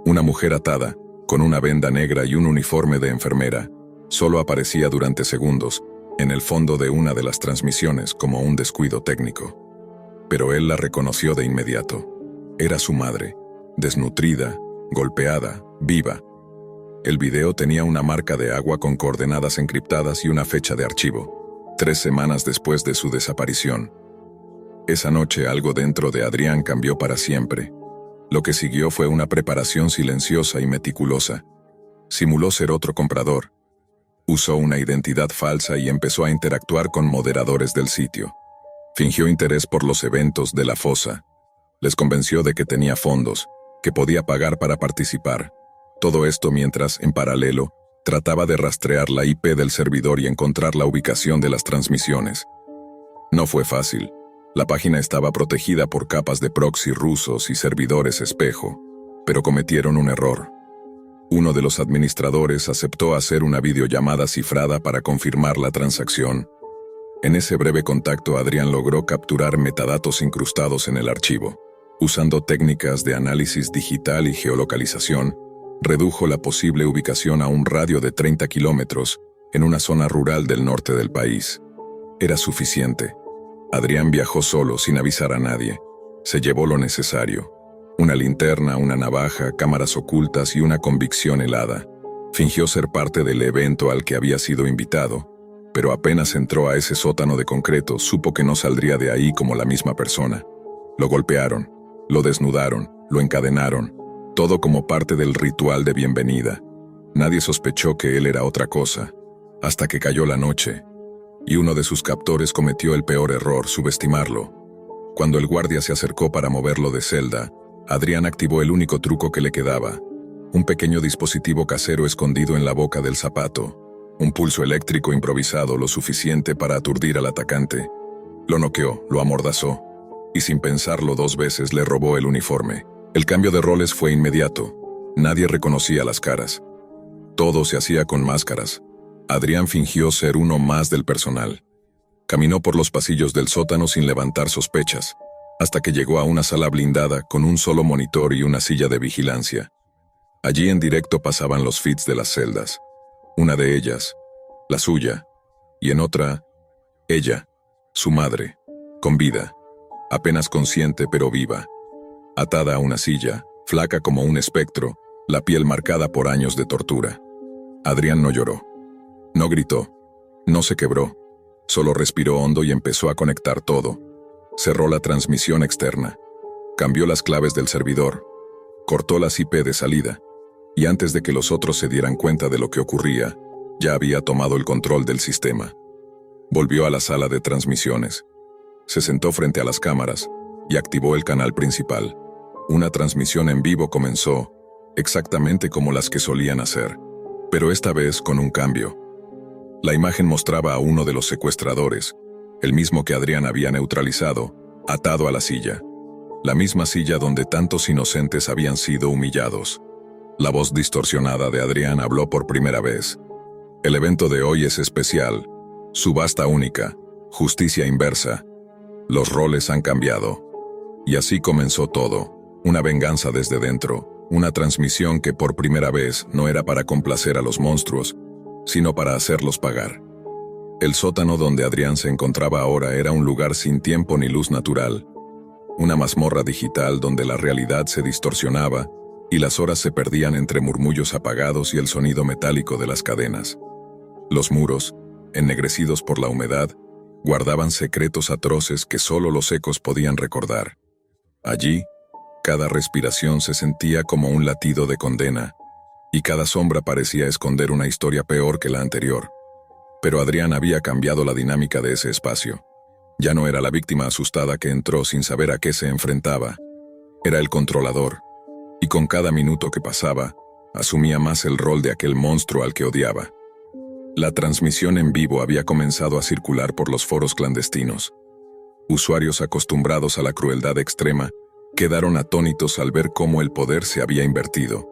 Una mujer atada, con una venda negra y un uniforme de enfermera, solo aparecía durante segundos, en el fondo de una de las transmisiones como un descuido técnico. Pero él la reconoció de inmediato. Era su madre, desnutrida, golpeada, viva. El video tenía una marca de agua con coordenadas encriptadas y una fecha de archivo, 3 semanas después de su desaparición. Esa noche algo dentro de Adrián cambió para siempre. Lo que siguió fue una preparación silenciosa y meticulosa. Simuló ser otro comprador. Usó una identidad falsa y empezó a interactuar con moderadores del sitio. Fingió interés por los eventos de La Fosa. Les convenció de que tenía fondos, que podía pagar para participar. Todo esto mientras, en paralelo, trataba de rastrear la IP del servidor y encontrar la ubicación de las transmisiones. No fue fácil. La página estaba protegida por capas de proxy rusos y servidores espejo, pero cometieron un error. Uno de los administradores aceptó hacer una videollamada cifrada para confirmar la transacción. En ese breve contacto, Adrián logró capturar metadatos incrustados en el archivo. Usando técnicas de análisis digital y geolocalización, redujo la posible ubicación a un radio de 30 kilómetros en una zona rural del norte del país. Era suficiente. Adrián viajó solo, sin avisar a nadie. Se llevó lo necesario: una linterna, una navaja, cámaras ocultas y una convicción helada. Fingió ser parte del evento al que había sido invitado, pero apenas entró a ese sótano de concreto, supo que no saldría de ahí como la misma persona. Lo golpearon, lo desnudaron, lo encadenaron, todo como parte del ritual de bienvenida. Nadie sospechó que él era otra cosa, hasta que cayó la noche, y uno de sus captores cometió el peor error: subestimarlo. Cuando el guardia se acercó para moverlo de celda, Adrián activó el único truco que le quedaba: un pequeño dispositivo casero escondido en la boca del zapato, un pulso eléctrico improvisado lo suficiente para aturdir al atacante. Lo noqueó, lo amordazó, y sin pensarlo 2 veces le robó el uniforme. El cambio de roles fue inmediato. Nadie reconocía las caras. Todo se hacía con máscaras. Adrián fingió ser uno más del personal. Caminó por los pasillos del sótano sin levantar sospechas, hasta que llegó a una sala blindada con un solo monitor y una silla de vigilancia. Allí en directo pasaban los feeds de las celdas. Una de ellas, la suya, y en otra, ella, su madre, con vida, apenas consciente pero viva, atada a una silla, flaca como un espectro, la piel marcada por años de tortura. Adrián no lloró, no gritó, no se quebró, solo respiró hondo y empezó a conectar todo. Cerró la transmisión externa, cambió las claves del servidor, cortó las IP de salida, y antes de que los otros se dieran cuenta de lo que ocurría, ya había tomado el control del sistema. Volvió a la sala de transmisiones, se sentó frente a las cámaras y activó el canal principal. Una transmisión en vivo comenzó, exactamente como las que solían hacer, pero esta vez con un cambio. La imagen mostraba a uno de los secuestradores, el mismo que Adrián había neutralizado, atado a la silla. la misma silla donde tantos inocentes habían sido humillados. La voz distorsionada de Adrián habló por primera vez. El evento de hoy es especial, subasta única, justicia inversa. Los roles han cambiado. Y así comenzó todo, una venganza desde dentro, una transmisión que por primera vez no era para complacer a los monstruos, sino para hacerlos pagar. El sótano donde Adrián se encontraba ahora era un lugar sin tiempo ni luz natural, una mazmorra digital donde la realidad se distorsionaba y las horas se perdían entre murmullos apagados y el sonido metálico de las cadenas. Los muros, ennegrecidos por la humedad, guardaban secretos atroces que solo los ecos podían recordar. Allí, cada respiración se sentía como un latido de condena, y cada sombra parecía esconder una historia peor que la anterior. Pero Adrián había cambiado la dinámica de ese espacio. Ya no era la víctima asustada que entró sin saber a qué se enfrentaba. Era el controlador, y con cada minuto que pasaba, asumía más el rol de aquel monstruo al que odiaba. La transmisión en vivo había comenzado a circular por los foros clandestinos. Usuarios acostumbrados a la crueldad extrema quedaron atónitos al ver cómo el poder se había invertido.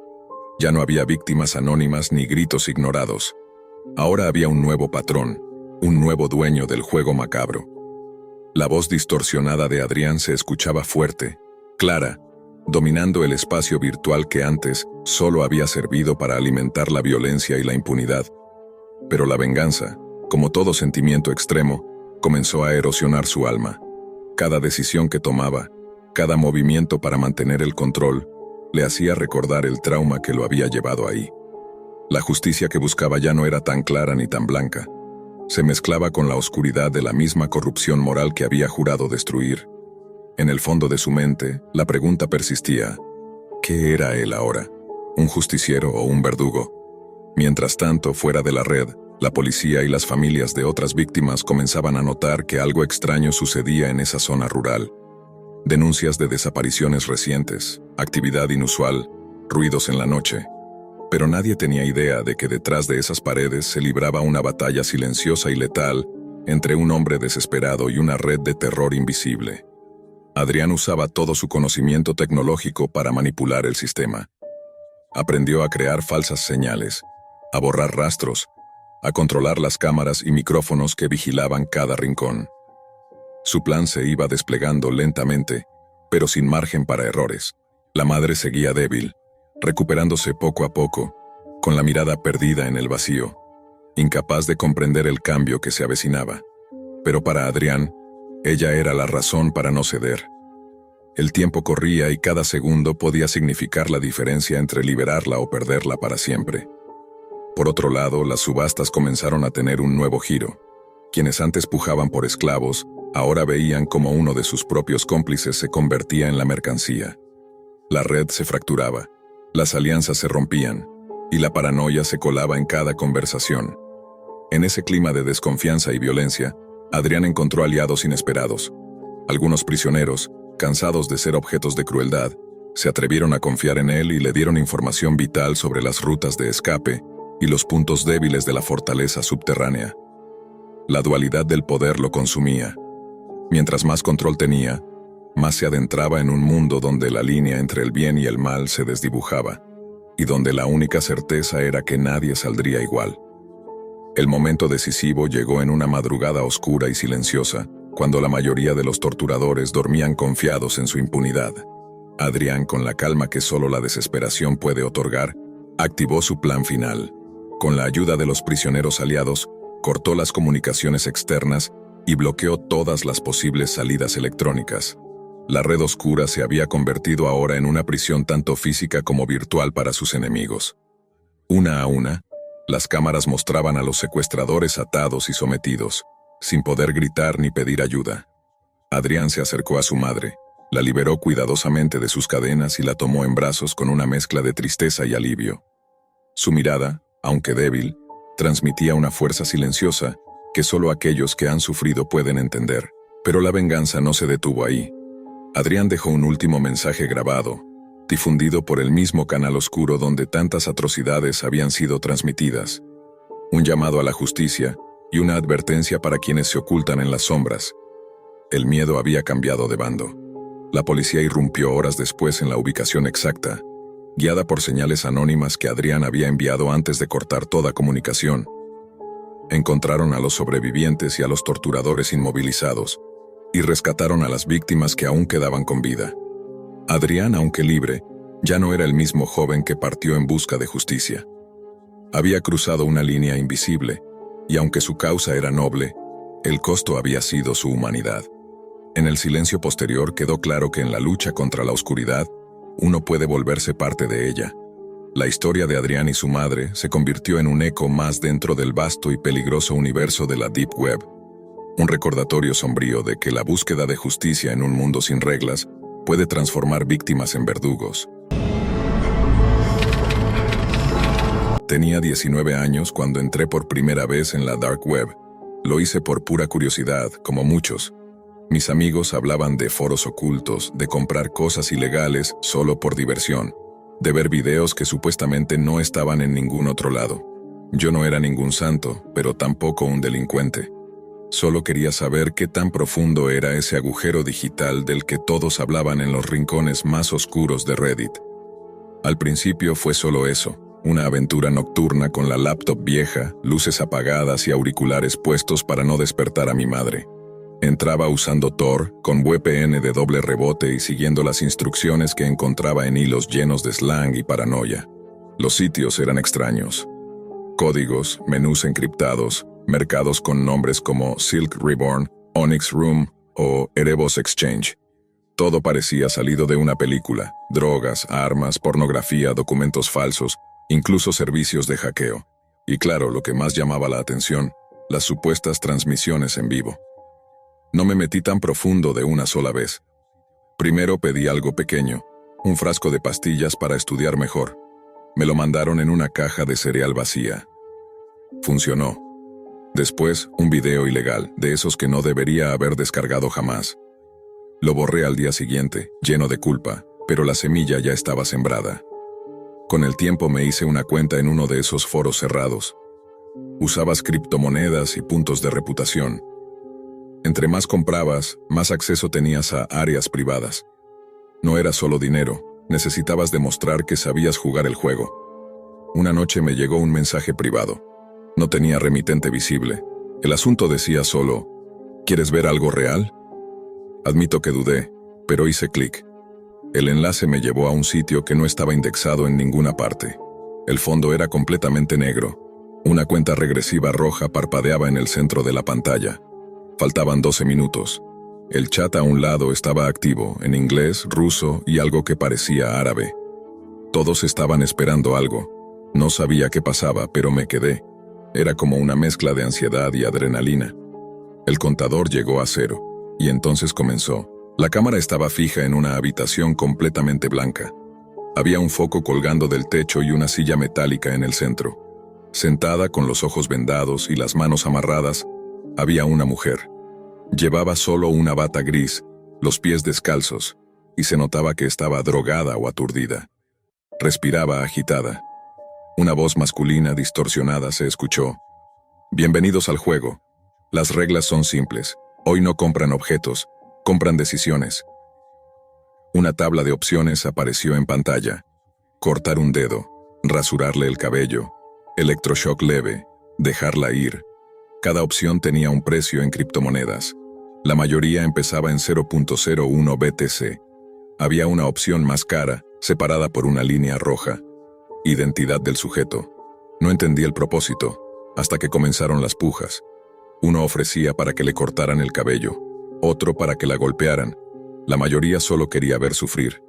Ya no había víctimas anónimas ni gritos ignorados. Ahora había un nuevo patrón, un nuevo dueño del juego macabro. La voz distorsionada de Adrián se escuchaba fuerte, clara, dominando el espacio virtual que antes solo había servido para alimentar la violencia y la impunidad. Pero la venganza, como todo sentimiento extremo, comenzó a erosionar su alma. Cada decisión que tomaba, cada movimiento para mantener el control, le hacía recordar el trauma que lo había llevado ahí. La justicia que buscaba ya no era tan clara ni tan blanca. Se mezclaba con la oscuridad de la misma corrupción moral que había jurado destruir. En el fondo de su mente, la pregunta persistía: ¿qué era él ahora? ¿Un justiciero o un verdugo? Mientras tanto, fuera de la red, la policía y las familias de otras víctimas comenzaban a notar que algo extraño sucedía en esa zona rural. Denuncias de desapariciones recientes, actividad inusual, ruidos en la noche. Pero nadie tenía idea de que detrás de esas paredes se libraba una batalla silenciosa y letal entre un hombre desesperado y una red de terror invisible. Adrián usaba todo su conocimiento tecnológico para manipular el sistema. Aprendió a crear falsas señales, a borrar rastros, a controlar las cámaras y micrófonos que vigilaban cada rincón. Su plan se iba desplegando lentamente, pero sin margen para errores. La madre seguía débil, recuperándose poco a poco, con la mirada perdida en el vacío, incapaz de comprender el cambio que se avecinaba. Pero para Adrián, ella era la razón para no ceder. El tiempo corría y cada segundo podía significar la diferencia entre liberarla o perderla para siempre. Por otro lado, las subastas comenzaron a tener un nuevo giro. Quienes antes pujaban por esclavos, ahora veían cómo uno de sus propios cómplices se convertía en la mercancía. La red se fracturaba, las alianzas se rompían, y la paranoia se colaba en cada conversación. En ese clima de desconfianza y violencia, Adrián encontró aliados inesperados. Algunos prisioneros, cansados de ser objetos de crueldad, se atrevieron a confiar en él y le dieron información vital sobre las rutas de escape y los puntos débiles de la fortaleza subterránea. La dualidad del poder lo consumía. Mientras más control tenía, más se adentraba en un mundo donde la línea entre el bien y el mal se desdibujaba, y donde la única certeza era que nadie saldría igual. El momento decisivo llegó en una madrugada oscura y silenciosa, cuando la mayoría de los torturadores dormían confiados en su impunidad. Adrián, con la calma que solo la desesperación puede otorgar, activó su plan final. Con la ayuda de los prisioneros aliados, cortó las comunicaciones externas y bloqueó todas las posibles salidas electrónicas. La red oscura se había convertido ahora en una prisión tanto física como virtual para sus enemigos. Una a una, las cámaras mostraban a los secuestradores atados y sometidos, sin poder gritar ni pedir ayuda. Adrián se acercó a su madre, la liberó cuidadosamente de sus cadenas y la tomó en brazos con una mezcla de tristeza y alivio. Su mirada, aunque débil, transmitía una fuerza silenciosa que solo aquellos que han sufrido pueden entender. Pero la venganza no se detuvo ahí. Adrián dejó un último mensaje grabado, difundido por el mismo canal oscuro donde tantas atrocidades habían sido transmitidas. Un llamado a la justicia y una advertencia para quienes se ocultan en las sombras. El miedo había cambiado de bando. La policía irrumpió horas después en la ubicación exacta, guiada por señales anónimas que Adrián había enviado antes de cortar toda comunicación. Encontraron a los sobrevivientes y a los torturadores inmovilizados, y rescataron a las víctimas que aún quedaban con vida. Adrián, aunque libre, ya no era el mismo joven que partió en busca de justicia. Había cruzado una línea invisible, y aunque su causa era noble, el costo había sido su humanidad. En el silencio posterior quedó claro que en la lucha contra la oscuridad, uno puede volverse parte de ella. La historia de Adrián y su madre se convirtió en un eco más dentro del vasto y peligroso universo de la Deep Web. Un recordatorio sombrío de que la búsqueda de justicia en un mundo sin reglas puede transformar víctimas en verdugos. Tenía 19 años cuando entré por primera vez en la Dark Web. Lo hice por pura curiosidad, como muchos. Mis amigos hablaban de foros ocultos, de comprar cosas ilegales solo por diversión, de ver videos que supuestamente no estaban en ningún otro lado. Yo no era ningún santo, pero tampoco un delincuente. Solo quería saber qué tan profundo era ese agujero digital del que todos hablaban en los rincones más oscuros de Reddit. Al principio fue solo eso, una aventura nocturna con la laptop vieja, luces apagadas y auriculares puestos para no despertar a mi madre. Entraba usando Tor, con VPN de doble rebote y siguiendo las instrucciones que encontraba en hilos llenos de slang y paranoia. Los sitios eran extraños. Códigos, menús encriptados, mercados con nombres como Silk Reborn, Onyx Room o Erebos Exchange. Todo parecía salido de una película: drogas, armas, pornografía, documentos falsos, incluso servicios de hackeo. Y claro, lo que más llamaba la atención, las supuestas transmisiones en vivo. No me metí tan profundo de una sola vez. Primero pedí algo pequeño, un frasco de pastillas para estudiar mejor. Me lo mandaron en una caja de cereal vacía. Funcionó. Después, un video ilegal, de esos que no debería haber descargado jamás. Lo borré al día siguiente, lleno de culpa, pero la semilla ya estaba sembrada. Con el tiempo me hice una cuenta en uno de esos foros cerrados. Usabas criptomonedas y puntos de reputación. Entre más comprabas, más acceso tenías a áreas privadas. No era solo dinero, necesitabas demostrar que sabías jugar el juego. Una noche me llegó un mensaje privado. No tenía remitente visible. El asunto decía solo: ¿quieres ver algo real? Admito que dudé, pero hice clic. El enlace me llevó a un sitio que no estaba indexado en ninguna parte. El fondo era completamente negro. Una cuenta regresiva roja parpadeaba en el centro de la pantalla. Faltaban 12 minutos. El chat a un lado estaba activo, en inglés, ruso y algo que parecía árabe. Todos estaban esperando algo. No sabía qué pasaba, pero me quedé. Era como una mezcla de ansiedad y adrenalina. El contador llegó a 0, y entonces comenzó. La cámara estaba fija en una habitación completamente blanca. Había un foco colgando del techo y una silla metálica en el centro. Sentada con los ojos vendados y las manos amarradas, había una mujer. Llevaba solo una bata gris, los pies descalzos, y se notaba que estaba drogada o aturdida. Respiraba agitada. Una voz masculina distorsionada se escuchó. Bienvenidos al juego. Las reglas son simples. Hoy no compran objetos, compran decisiones. Una tabla de opciones apareció en pantalla. Cortar un dedo, rasurarle el cabello, electroshock leve, dejarla ir. Cada opción tenía un precio en criptomonedas. La mayoría empezaba en 0.01 BTC. Había una opción más cara, separada por una línea roja. Identidad del sujeto. No entendí el propósito, hasta que comenzaron las pujas. Uno ofrecía para que le cortaran el cabello, otro para que la golpearan. La mayoría solo quería ver sufrir.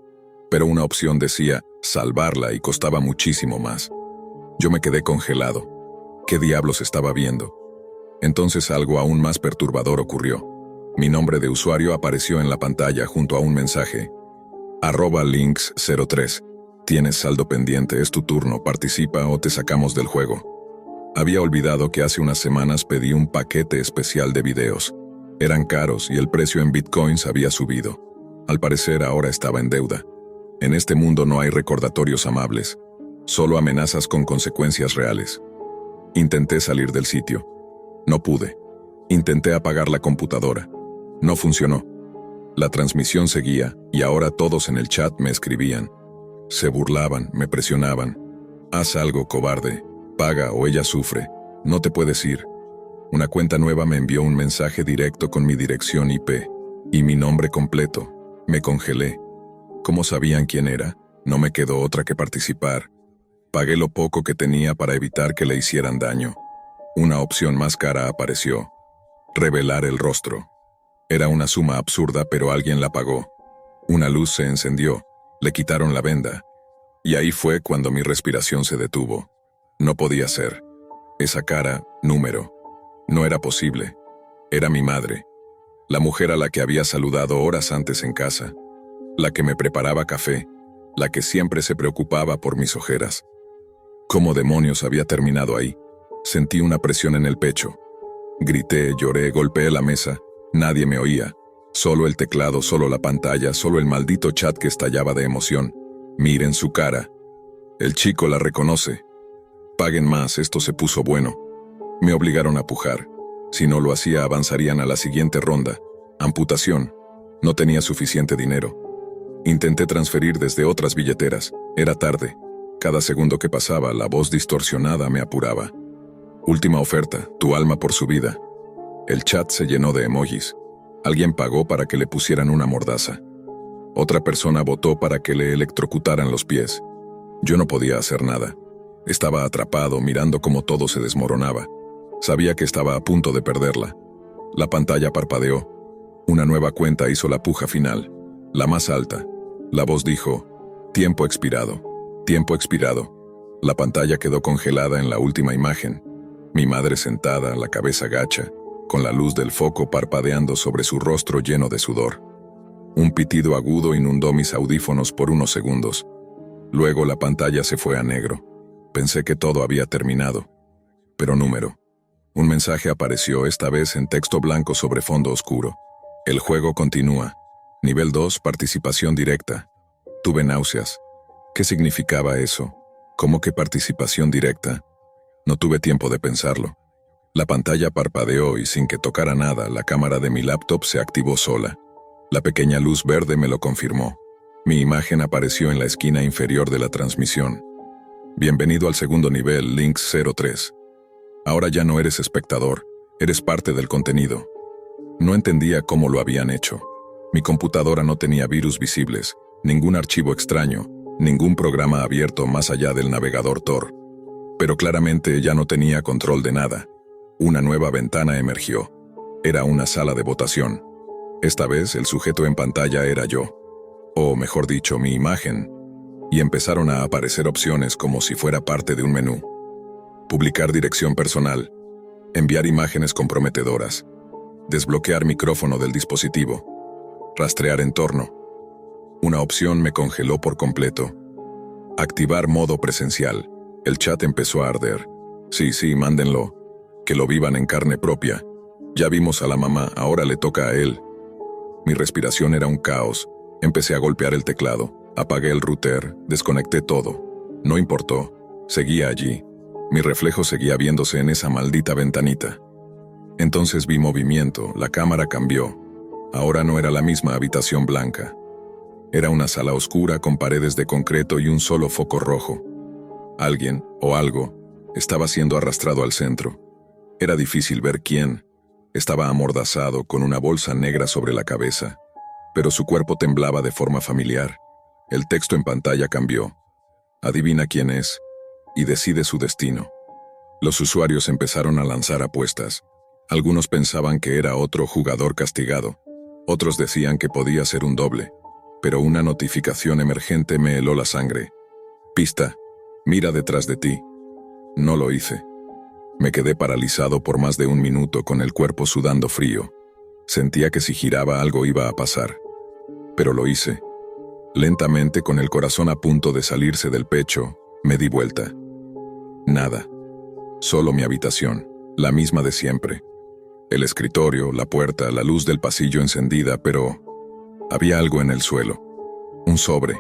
Pero una opción decía salvarla y costaba muchísimo más. Yo me quedé congelado. ¿Qué diablos estaba viendo? Entonces algo aún más perturbador ocurrió. Mi nombre de usuario apareció en la pantalla junto a un mensaje. @links03. Tienes saldo pendiente, es tu turno, participa o te sacamos del juego. Había olvidado que hace unas semanas pedí un paquete especial de videos. Eran caros y el precio en bitcoins había subido. Al parecer ahora estaba en deuda. En este mundo no hay recordatorios amables, solo amenazas con consecuencias reales. Intenté salir del sitio. No pude. Intenté apagar la computadora. No funcionó. La transmisión seguía, y ahora todos en el chat me escribían. Se burlaban, me presionaban. Haz algo, cobarde. Paga o ella sufre. No te puedes ir. Una cuenta nueva me envió un mensaje directo con mi dirección IP y mi nombre completo. Me congelé. ¿Cómo sabían quién era? No me quedó otra que participar. Pagué lo poco que tenía para evitar que le hicieran daño. Una opción más cara apareció. Revelar el rostro. Era una suma absurda, pero alguien la pagó. Una luz se encendió. Le quitaron la venda. Y ahí fue cuando mi respiración se detuvo. No podía ser. Esa cara, número. No era posible. Era mi madre. La mujer a la que había saludado horas antes en casa. La que me preparaba café. La que siempre se preocupaba por mis ojeras. ¿Cómo demonios había terminado ahí? Sentí una presión en el pecho. Grité, lloré, golpeé la mesa. Nadie me oía. Solo el teclado, solo la pantalla, solo el maldito chat que estallaba de emoción. Miren su cara. El chico la reconoce. Paguen más, esto se puso bueno. Me obligaron a pujar. Si no lo hacía, avanzarían a la siguiente ronda. Amputación. No tenía suficiente dinero. Intenté transferir desde otras billeteras. Era tarde. Cada segundo que pasaba, la voz distorsionada me apuraba. Última oferta, tu alma por su vida. El chat se llenó de emojis. Alguien pagó para que le pusieran una mordaza. Otra persona votó para que le electrocutaran los pies. Yo no podía hacer nada. Estaba atrapado mirando cómo todo se desmoronaba. Sabía que estaba a punto de perderla. La pantalla parpadeó. Una nueva cuenta hizo la puja final. La más alta. La voz dijo, tiempo expirado. Tiempo expirado. La pantalla quedó congelada en la última imagen. Mi madre sentada, la cabeza gacha, con la luz del foco parpadeando sobre su rostro lleno de sudor. Un pitido agudo inundó mis audífonos por unos segundos. Luego la pantalla se fue a negro. Pensé que todo había terminado. Pero número. Un mensaje apareció, esta vez en texto blanco sobre fondo oscuro. El juego continúa. Nivel 2, participación directa. Tuve náuseas. ¿Qué significaba eso? ¿Cómo que participación directa? No tuve tiempo de pensarlo. La pantalla parpadeó y sin que tocara nada, la cámara de mi laptop se activó sola. La pequeña luz verde me lo confirmó. Mi imagen apareció en la esquina inferior de la transmisión. Bienvenido al segundo nivel, Links 03. Ahora ya no eres espectador, eres parte del contenido. No entendía cómo lo habían hecho. Mi computadora no tenía virus visibles, ningún archivo extraño, ningún programa abierto más allá del navegador Tor. Pero claramente ya no tenía control de nada. Una nueva ventana emergió. Era una sala de votación. Esta vez el sujeto en pantalla era yo. O mejor dicho, mi imagen. Y empezaron a aparecer opciones como si fuera parte de un menú. Publicar dirección personal. Enviar imágenes comprometedoras. Desbloquear micrófono del dispositivo. Rastrear entorno. Una opción me congeló por completo. Activar modo presencial. El chat empezó a arder. Sí, mándenlo. Que lo vivan en carne propia. Ya vimos a la mamá, ahora le toca a él. Mi respiración era un caos. Empecé a golpear el teclado. Apagué el router, desconecté todo. No importó. Seguía allí. Mi reflejo seguía viéndose en esa maldita ventanita. Entonces vi movimiento, la cámara cambió. Ahora no era la misma habitación blanca. Era una sala oscura con paredes de concreto y un solo foco rojo. Alguien, o algo, estaba siendo arrastrado al centro. Era difícil ver quién. Estaba amordazado con una bolsa negra sobre la cabeza, pero su cuerpo temblaba de forma familiar. El texto en pantalla cambió. Adivina quién es, y decide su destino. Los usuarios empezaron a lanzar apuestas. Algunos pensaban que era otro jugador castigado. Otros decían que podía ser un doble. Pero una notificación emergente me heló la sangre. Pista, mira detrás de ti. No lo hice. Me quedé paralizado por más de un minuto con el cuerpo sudando frío. Sentía que si giraba algo iba a pasar. Pero lo hice. Lentamente, con el corazón a punto de salirse del pecho, me di vuelta. Nada. Solo mi habitación, la misma de siempre. El escritorio, la puerta, la luz del pasillo encendida, pero había algo en el suelo. Un sobre.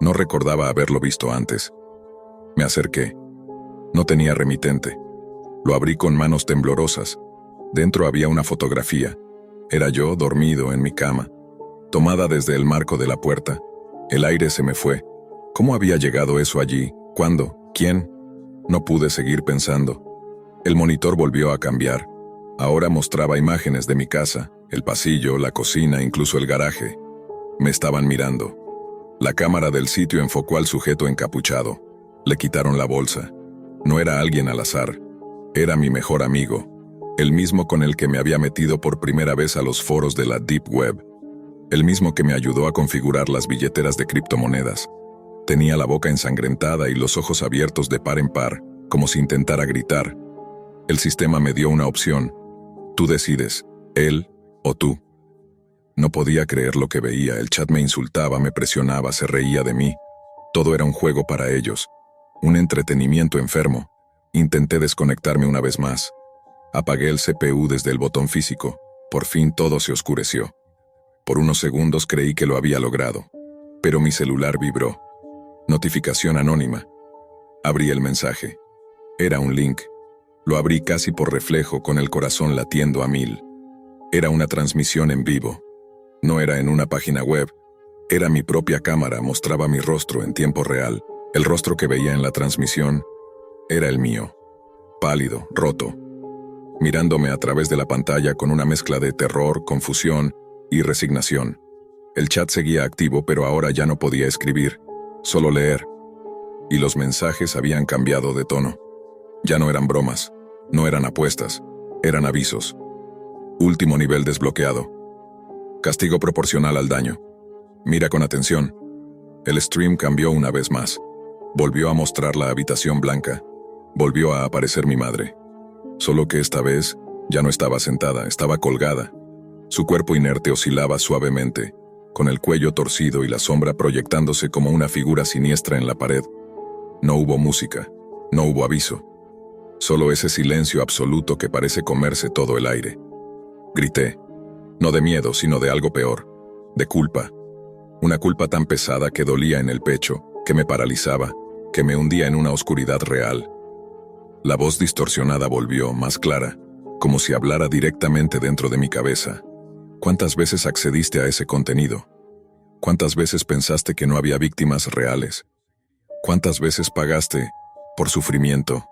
No recordaba haberlo visto antes. Me acerqué. No tenía remitente. Lo abrí con manos temblorosas. Dentro había una fotografía. Era yo dormido en mi cama. tomada desde el marco de la puerta. El aire se me fue. ¿Cómo había llegado eso allí? ¿Cuándo? ¿Quién? No pude seguir pensando. El monitor volvió a cambiar. Ahora mostraba imágenes de mi casa, el pasillo, la cocina, incluso el garaje. Me estaban mirando. La cámara del sitio enfocó al sujeto encapuchado. Le quitaron la bolsa. No era alguien al azar. Era mi mejor amigo. El mismo con el que me había metido por primera vez a los foros de la Deep Web. El mismo que me ayudó a configurar las billeteras de criptomonedas. Tenía la boca ensangrentada y los ojos abiertos de par en par, como si intentara gritar. El sistema me dio una opción. Tú decides, él o tú. No podía creer lo que veía. El chat me insultaba, me presionaba, se reía de mí. Todo era un juego para ellos. Un entretenimiento enfermo. Intenté desconectarme una vez más. Apagué el CPU desde el botón físico. Por fin todo se oscureció. Por unos segundos creí que lo había logrado. Pero mi celular vibró. Notificación anónima. Abrí el mensaje. Era un link. Lo abrí casi por reflejo, con el corazón latiendo a 1000. Era una transmisión en vivo. No era en una página web. Era mi propia cámara, mostraba mi rostro en tiempo real. El rostro que veía en la transmisión era el mío. Pálido, roto. Mirándome a través de la pantalla con una mezcla de terror, confusión y resignación. El chat seguía activo, pero ahora ya no podía escribir, solo leer. Y los mensajes habían cambiado de tono. Ya no eran bromas, no eran apuestas, eran avisos. Último nivel desbloqueado. Castigo proporcional al daño. Mira con atención. El stream cambió una vez más. Volvió a mostrar la habitación blanca. Volvió a aparecer mi madre. Solo que esta vez ya no estaba sentada, estaba colgada. Su cuerpo inerte oscilaba suavemente, con el cuello torcido y la sombra proyectándose como una figura siniestra en la pared. No hubo música, no hubo aviso. Solo ese silencio absoluto que parece comerse todo el aire. Grité, no de miedo, sino de algo peor, de culpa. Una culpa tan pesada que dolía en el pecho, que me paralizaba, que me hundía en una oscuridad real. La voz distorsionada volvió, más clara, como si hablara directamente dentro de mi cabeza. ¿Cuántas veces accediste a ese contenido? ¿Cuántas veces pensaste que no había víctimas reales? ¿Cuántas veces pagaste por sufrimiento?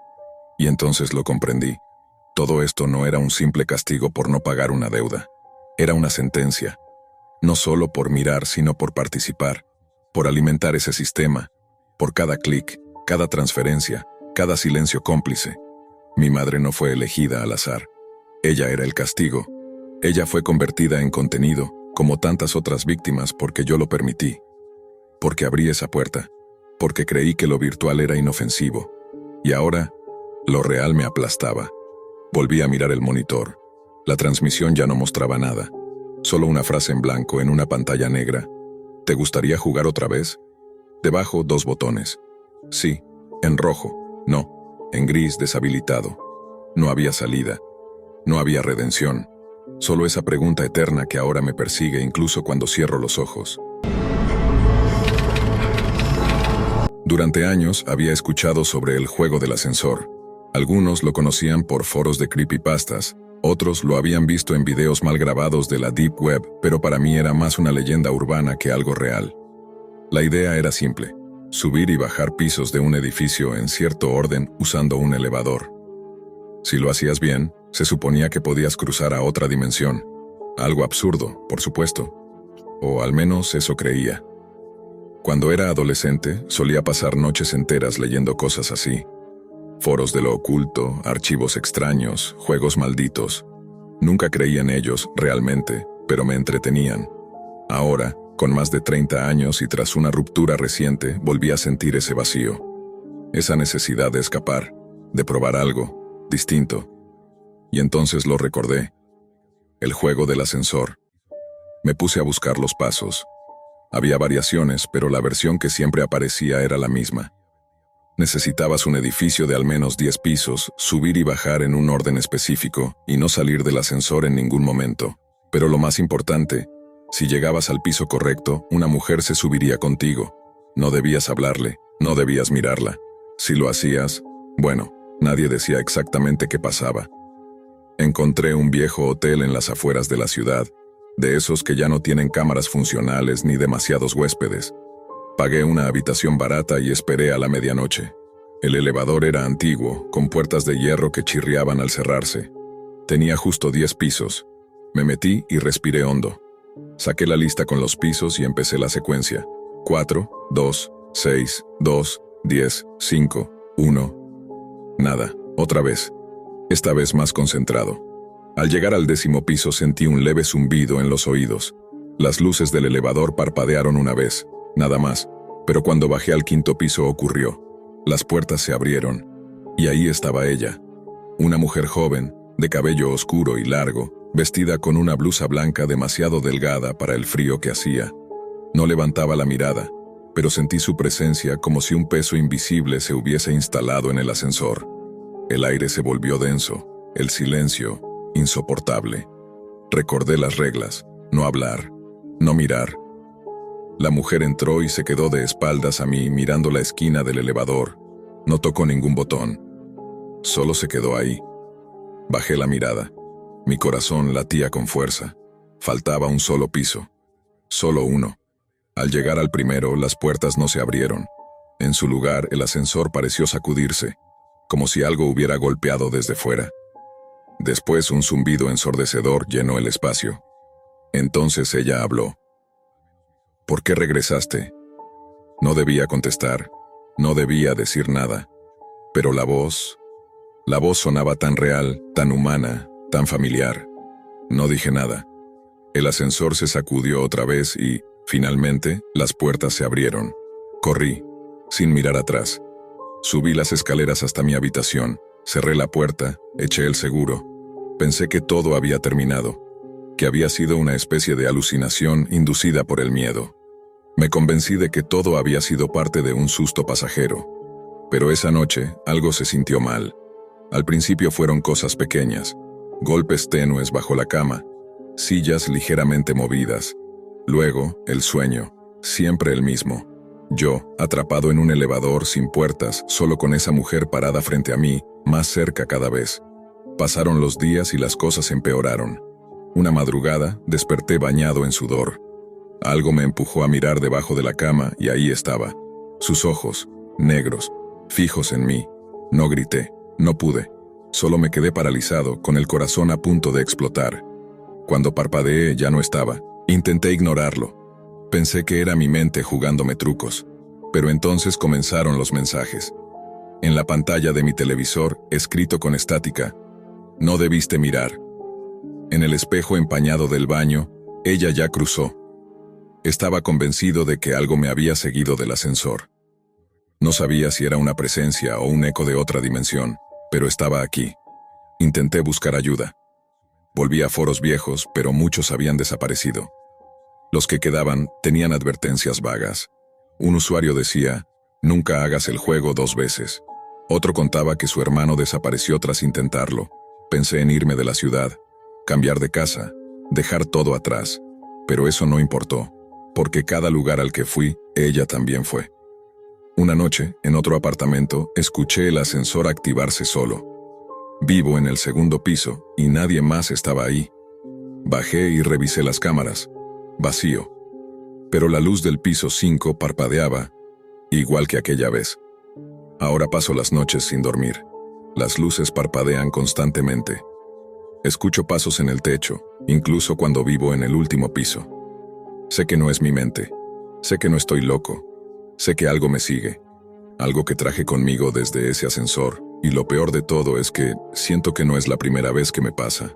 Y entonces lo comprendí. Todo esto no era un simple castigo por no pagar una deuda. Era una sentencia. No solo por mirar, sino por participar, por alimentar ese sistema, por cada clic, cada transferencia, cada silencio cómplice. Mi madre no fue elegida al azar. Ella era el castigo. Ella fue convertida en contenido, como tantas otras víctimas, porque yo lo permití. Porque abrí esa puerta. Porque creí que lo virtual era inofensivo. Y ahora, lo real me aplastaba. Volví a mirar el monitor. La transmisión ya no mostraba nada. Solo una frase en blanco en una pantalla negra. ¿Te gustaría jugar otra vez? Debajo 2 botones. Sí. En rojo. No. En gris, deshabilitado. No había salida. No había redención. Solo esa pregunta eterna que ahora me persigue incluso cuando cierro los ojos. Durante años había escuchado sobre el juego del ascensor. Algunos lo conocían por foros de creepypastas, otros lo habían visto en videos mal grabados de la Deep Web, pero para mí era más una leyenda urbana que algo real. La idea era simple: subir y bajar pisos de un edificio en cierto orden usando un elevador. Si lo hacías bien, se suponía que podías cruzar a otra dimensión. Algo absurdo, por supuesto. O al menos eso creía. Cuando era adolescente, solía pasar noches enteras leyendo cosas así. Foros de lo oculto, archivos extraños, juegos malditos. Nunca creí en ellos, realmente, pero me entretenían. Ahora, con más de 30 años y tras una ruptura reciente, volví a sentir ese vacío. Esa necesidad de escapar, de probar algo distinto. Y entonces lo recordé. El juego del ascensor. Me puse a buscar los pasos. Había variaciones, pero la versión que siempre aparecía era la misma. Necesitabas un edificio de al menos 10 pisos, subir y bajar en un orden específico, y no salir del ascensor en ningún momento. Pero lo más importante, si llegabas al piso correcto, una mujer se subiría contigo. No debías hablarle, no debías mirarla. Si lo hacías, bueno, nadie decía exactamente qué pasaba. Encontré un viejo hotel en las afueras de la ciudad. de esos que ya no tienen cámaras funcionales ni demasiados huéspedes. Pagué una habitación barata y esperé a la medianoche. El elevador era antiguo, con puertas de hierro que chirriaban al cerrarse. Tenía justo 10 pisos. Me metí y respiré hondo. Saqué la lista con los pisos y empecé la secuencia. 4, 2, 6, 2, 10, 5, 1. Nada, otra vez. Esta vez más concentrado. Al llegar al 10º piso sentí un leve zumbido en los oídos. Las luces del elevador parpadearon una vez, nada más, pero cuando bajé al 5º piso ocurrió. Las puertas se abrieron, y ahí estaba ella. Una mujer joven, de cabello oscuro y largo, vestida con una blusa blanca demasiado delgada para el frío que hacía. No levantaba la mirada, pero sentí su presencia como si un peso invisible se hubiese instalado en el ascensor. El aire se volvió denso, el silencio, insoportable. Recordé las reglas: no hablar, no mirar. La mujer entró y se quedó de espaldas a mí mirando la esquina del elevador. No tocó ningún botón. Solo se quedó ahí. Bajé la mirada. Mi corazón latía con fuerza. Faltaba un solo piso. Solo uno. Al llegar al primero, las puertas no se abrieron. En su lugar, el ascensor pareció sacudirse, como si algo hubiera golpeado desde fuera. Después, un zumbido ensordecedor llenó el espacio. Entonces ella habló. ¿Por qué regresaste? No debía contestar, no debía decir nada, pero la voz sonaba tan real, tan humana, tan familiar. No dije nada. El ascensor se sacudió otra vez y, finalmente, las puertas se abrieron. Corrí, sin mirar atrás. Subí las escaleras hasta mi habitación, cerré la puerta, eché el seguro. Pensé que todo había terminado, que había sido una especie de alucinación inducida por el miedo. Me convencí de que todo había sido parte de un susto pasajero. Pero esa noche algo se sintió mal. Al principio fueron cosas pequeñas, golpes tenues bajo la cama, sillas ligeramente movidas. Luego, el sueño, siempre el mismo. Yo, atrapado en un elevador sin puertas, solo con esa mujer parada frente a mí, más cerca cada vez. Pasaron los días y las cosas empeoraron. Una madrugada, desperté bañado en sudor. Algo me empujó a mirar debajo de la cama y ahí estaba. Sus ojos, negros, fijos en mí. No grité, no pude. Solo me quedé paralizado, con el corazón a punto de explotar. Cuando parpadeé ya no estaba. Intenté ignorarlo. Pensé que era mi mente jugándome trucos. Pero entonces comenzaron los mensajes. En la pantalla de mi televisor, escrito con estática: no debiste mirar. En el espejo empañado del baño, ella ya cruzó. Estaba convencido de que algo me había seguido del ascensor. No sabía si era una presencia o un eco de otra dimensión, pero estaba aquí. Intenté buscar ayuda. Volví a foros viejos, pero muchos habían desaparecido. Los que quedaban tenían advertencias vagas. Un usuario decía: nunca hagas el juego 2 veces. Otro contaba que su hermano desapareció tras intentarlo. Pensé en irme de la ciudad, cambiar de casa, dejar todo atrás, pero eso no importó, porque cada lugar al que fui, ella también fue. Una noche, en otro apartamento, escuché el ascensor activarse solo. Vivo en el 2º piso, y nadie más estaba ahí. Bajé y revisé las cámaras. Vacío. Pero la luz del piso 5 parpadeaba, igual que aquella vez. Ahora paso las noches sin dormir. Las luces parpadean constantemente. Escucho pasos en el techo, incluso cuando vivo en el último piso. Sé que no es mi mente. Sé que no estoy loco. Sé que algo me sigue. Algo que traje conmigo desde ese ascensor, y lo peor de todo es que siento que no es la primera vez que me pasa.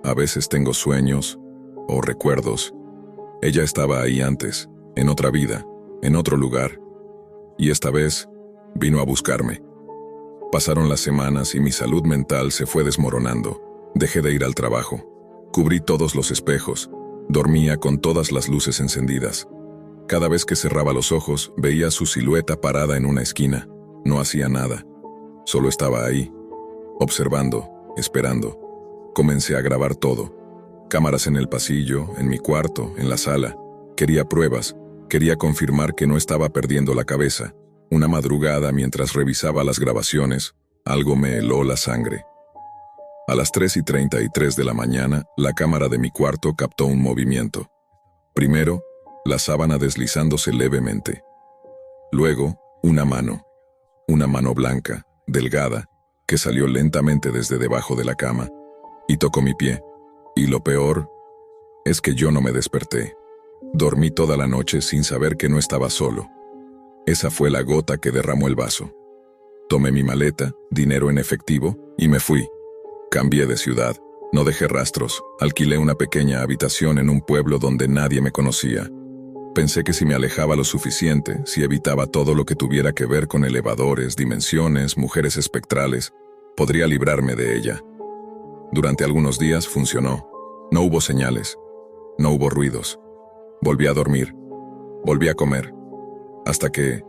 A veces tengo sueños o recuerdos. Ella estaba ahí antes, en otra vida, en otro lugar. Y esta vez, vino a buscarme. Pasaron las semanas y mi salud mental se fue desmoronando. Dejé de ir al trabajo. Cubrí todos los espejos. Dormía con todas las luces encendidas. Cada vez que cerraba los ojos, veía su silueta parada en una esquina. No hacía nada. Solo estaba ahí, observando, esperando. Comencé a grabar todo. Cámaras en el pasillo, en mi cuarto, en la sala. Quería pruebas. Quería confirmar que no estaba perdiendo la cabeza. Una madrugada, mientras revisaba las grabaciones, algo me heló la sangre. A las 3:33 de la mañana, la cámara de mi cuarto captó un movimiento. Primero, la sábana deslizándose levemente. Luego, una mano blanca, delgada, que salió lentamente desde debajo de la cama y tocó mi pie. Y lo peor es que yo no me desperté. Dormí toda la noche sin saber que no estaba solo. Esa fue la gota que derramó el vaso. Tomé mi maleta, dinero en efectivo, y me fui. Cambié de ciudad, no dejé rastros, alquilé una pequeña habitación en un pueblo donde nadie me conocía. Pensé que si me alejaba lo suficiente, si evitaba todo lo que tuviera que ver con elevadores, dimensiones, mujeres espectrales, podría librarme de ella. Durante algunos días funcionó. No hubo señales, no hubo ruidos. Volví a dormir, volví a comer, hasta que,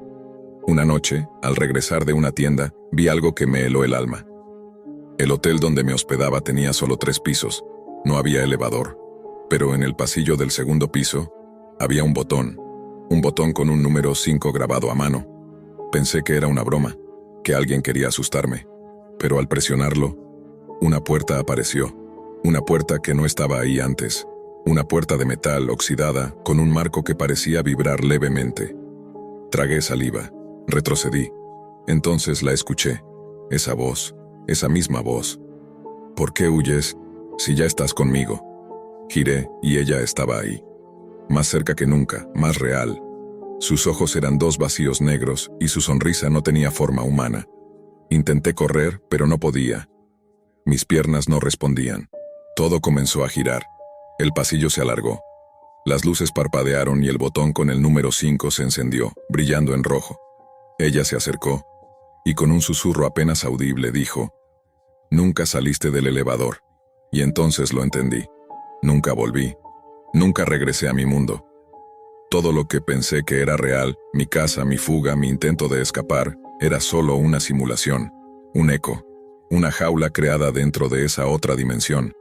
una noche, al regresar de una tienda, vi algo que me heló el alma. El hotel donde me hospedaba tenía solo 3 pisos, no había elevador, pero en el pasillo del segundo piso había un botón con un número 5 grabado a mano. Pensé que era una broma, que alguien quería asustarme, pero al presionarlo, una puerta apareció, una puerta que no estaba ahí antes, una puerta de metal oxidada con un marco que parecía vibrar levemente. Tragué saliva, retrocedí, entonces la escuché, esa voz, esa misma voz. ¿Por qué huyes si ya estás conmigo? Giré y ella estaba ahí. Más cerca que nunca, más real. Sus ojos eran 2 vacíos negros y su sonrisa no tenía forma humana. Intenté correr, pero no podía. Mis piernas no respondían. Todo comenzó a girar. El pasillo se alargó. Las luces parpadearon y el botón con el número 5 se encendió, brillando en rojo. Ella se acercó y con un susurro apenas audible dijo: «Nunca saliste del elevador». Y entonces lo entendí. Nunca volví. Nunca regresé a mi mundo. Todo lo que pensé que era real, mi casa, mi fuga, mi intento de escapar, era solo una simulación, un eco, una jaula creada dentro de esa otra dimensión.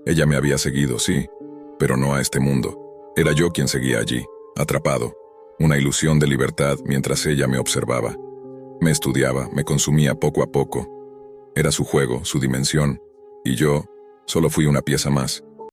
Ella me había seguido, sí, pero no a este mundo. Era yo quien seguía allí, atrapado, una ilusión de libertad mientras ella me observaba. Me estudiaba, me consumía poco a poco. Era su juego, su dimensión, y yo solo fui una pieza más.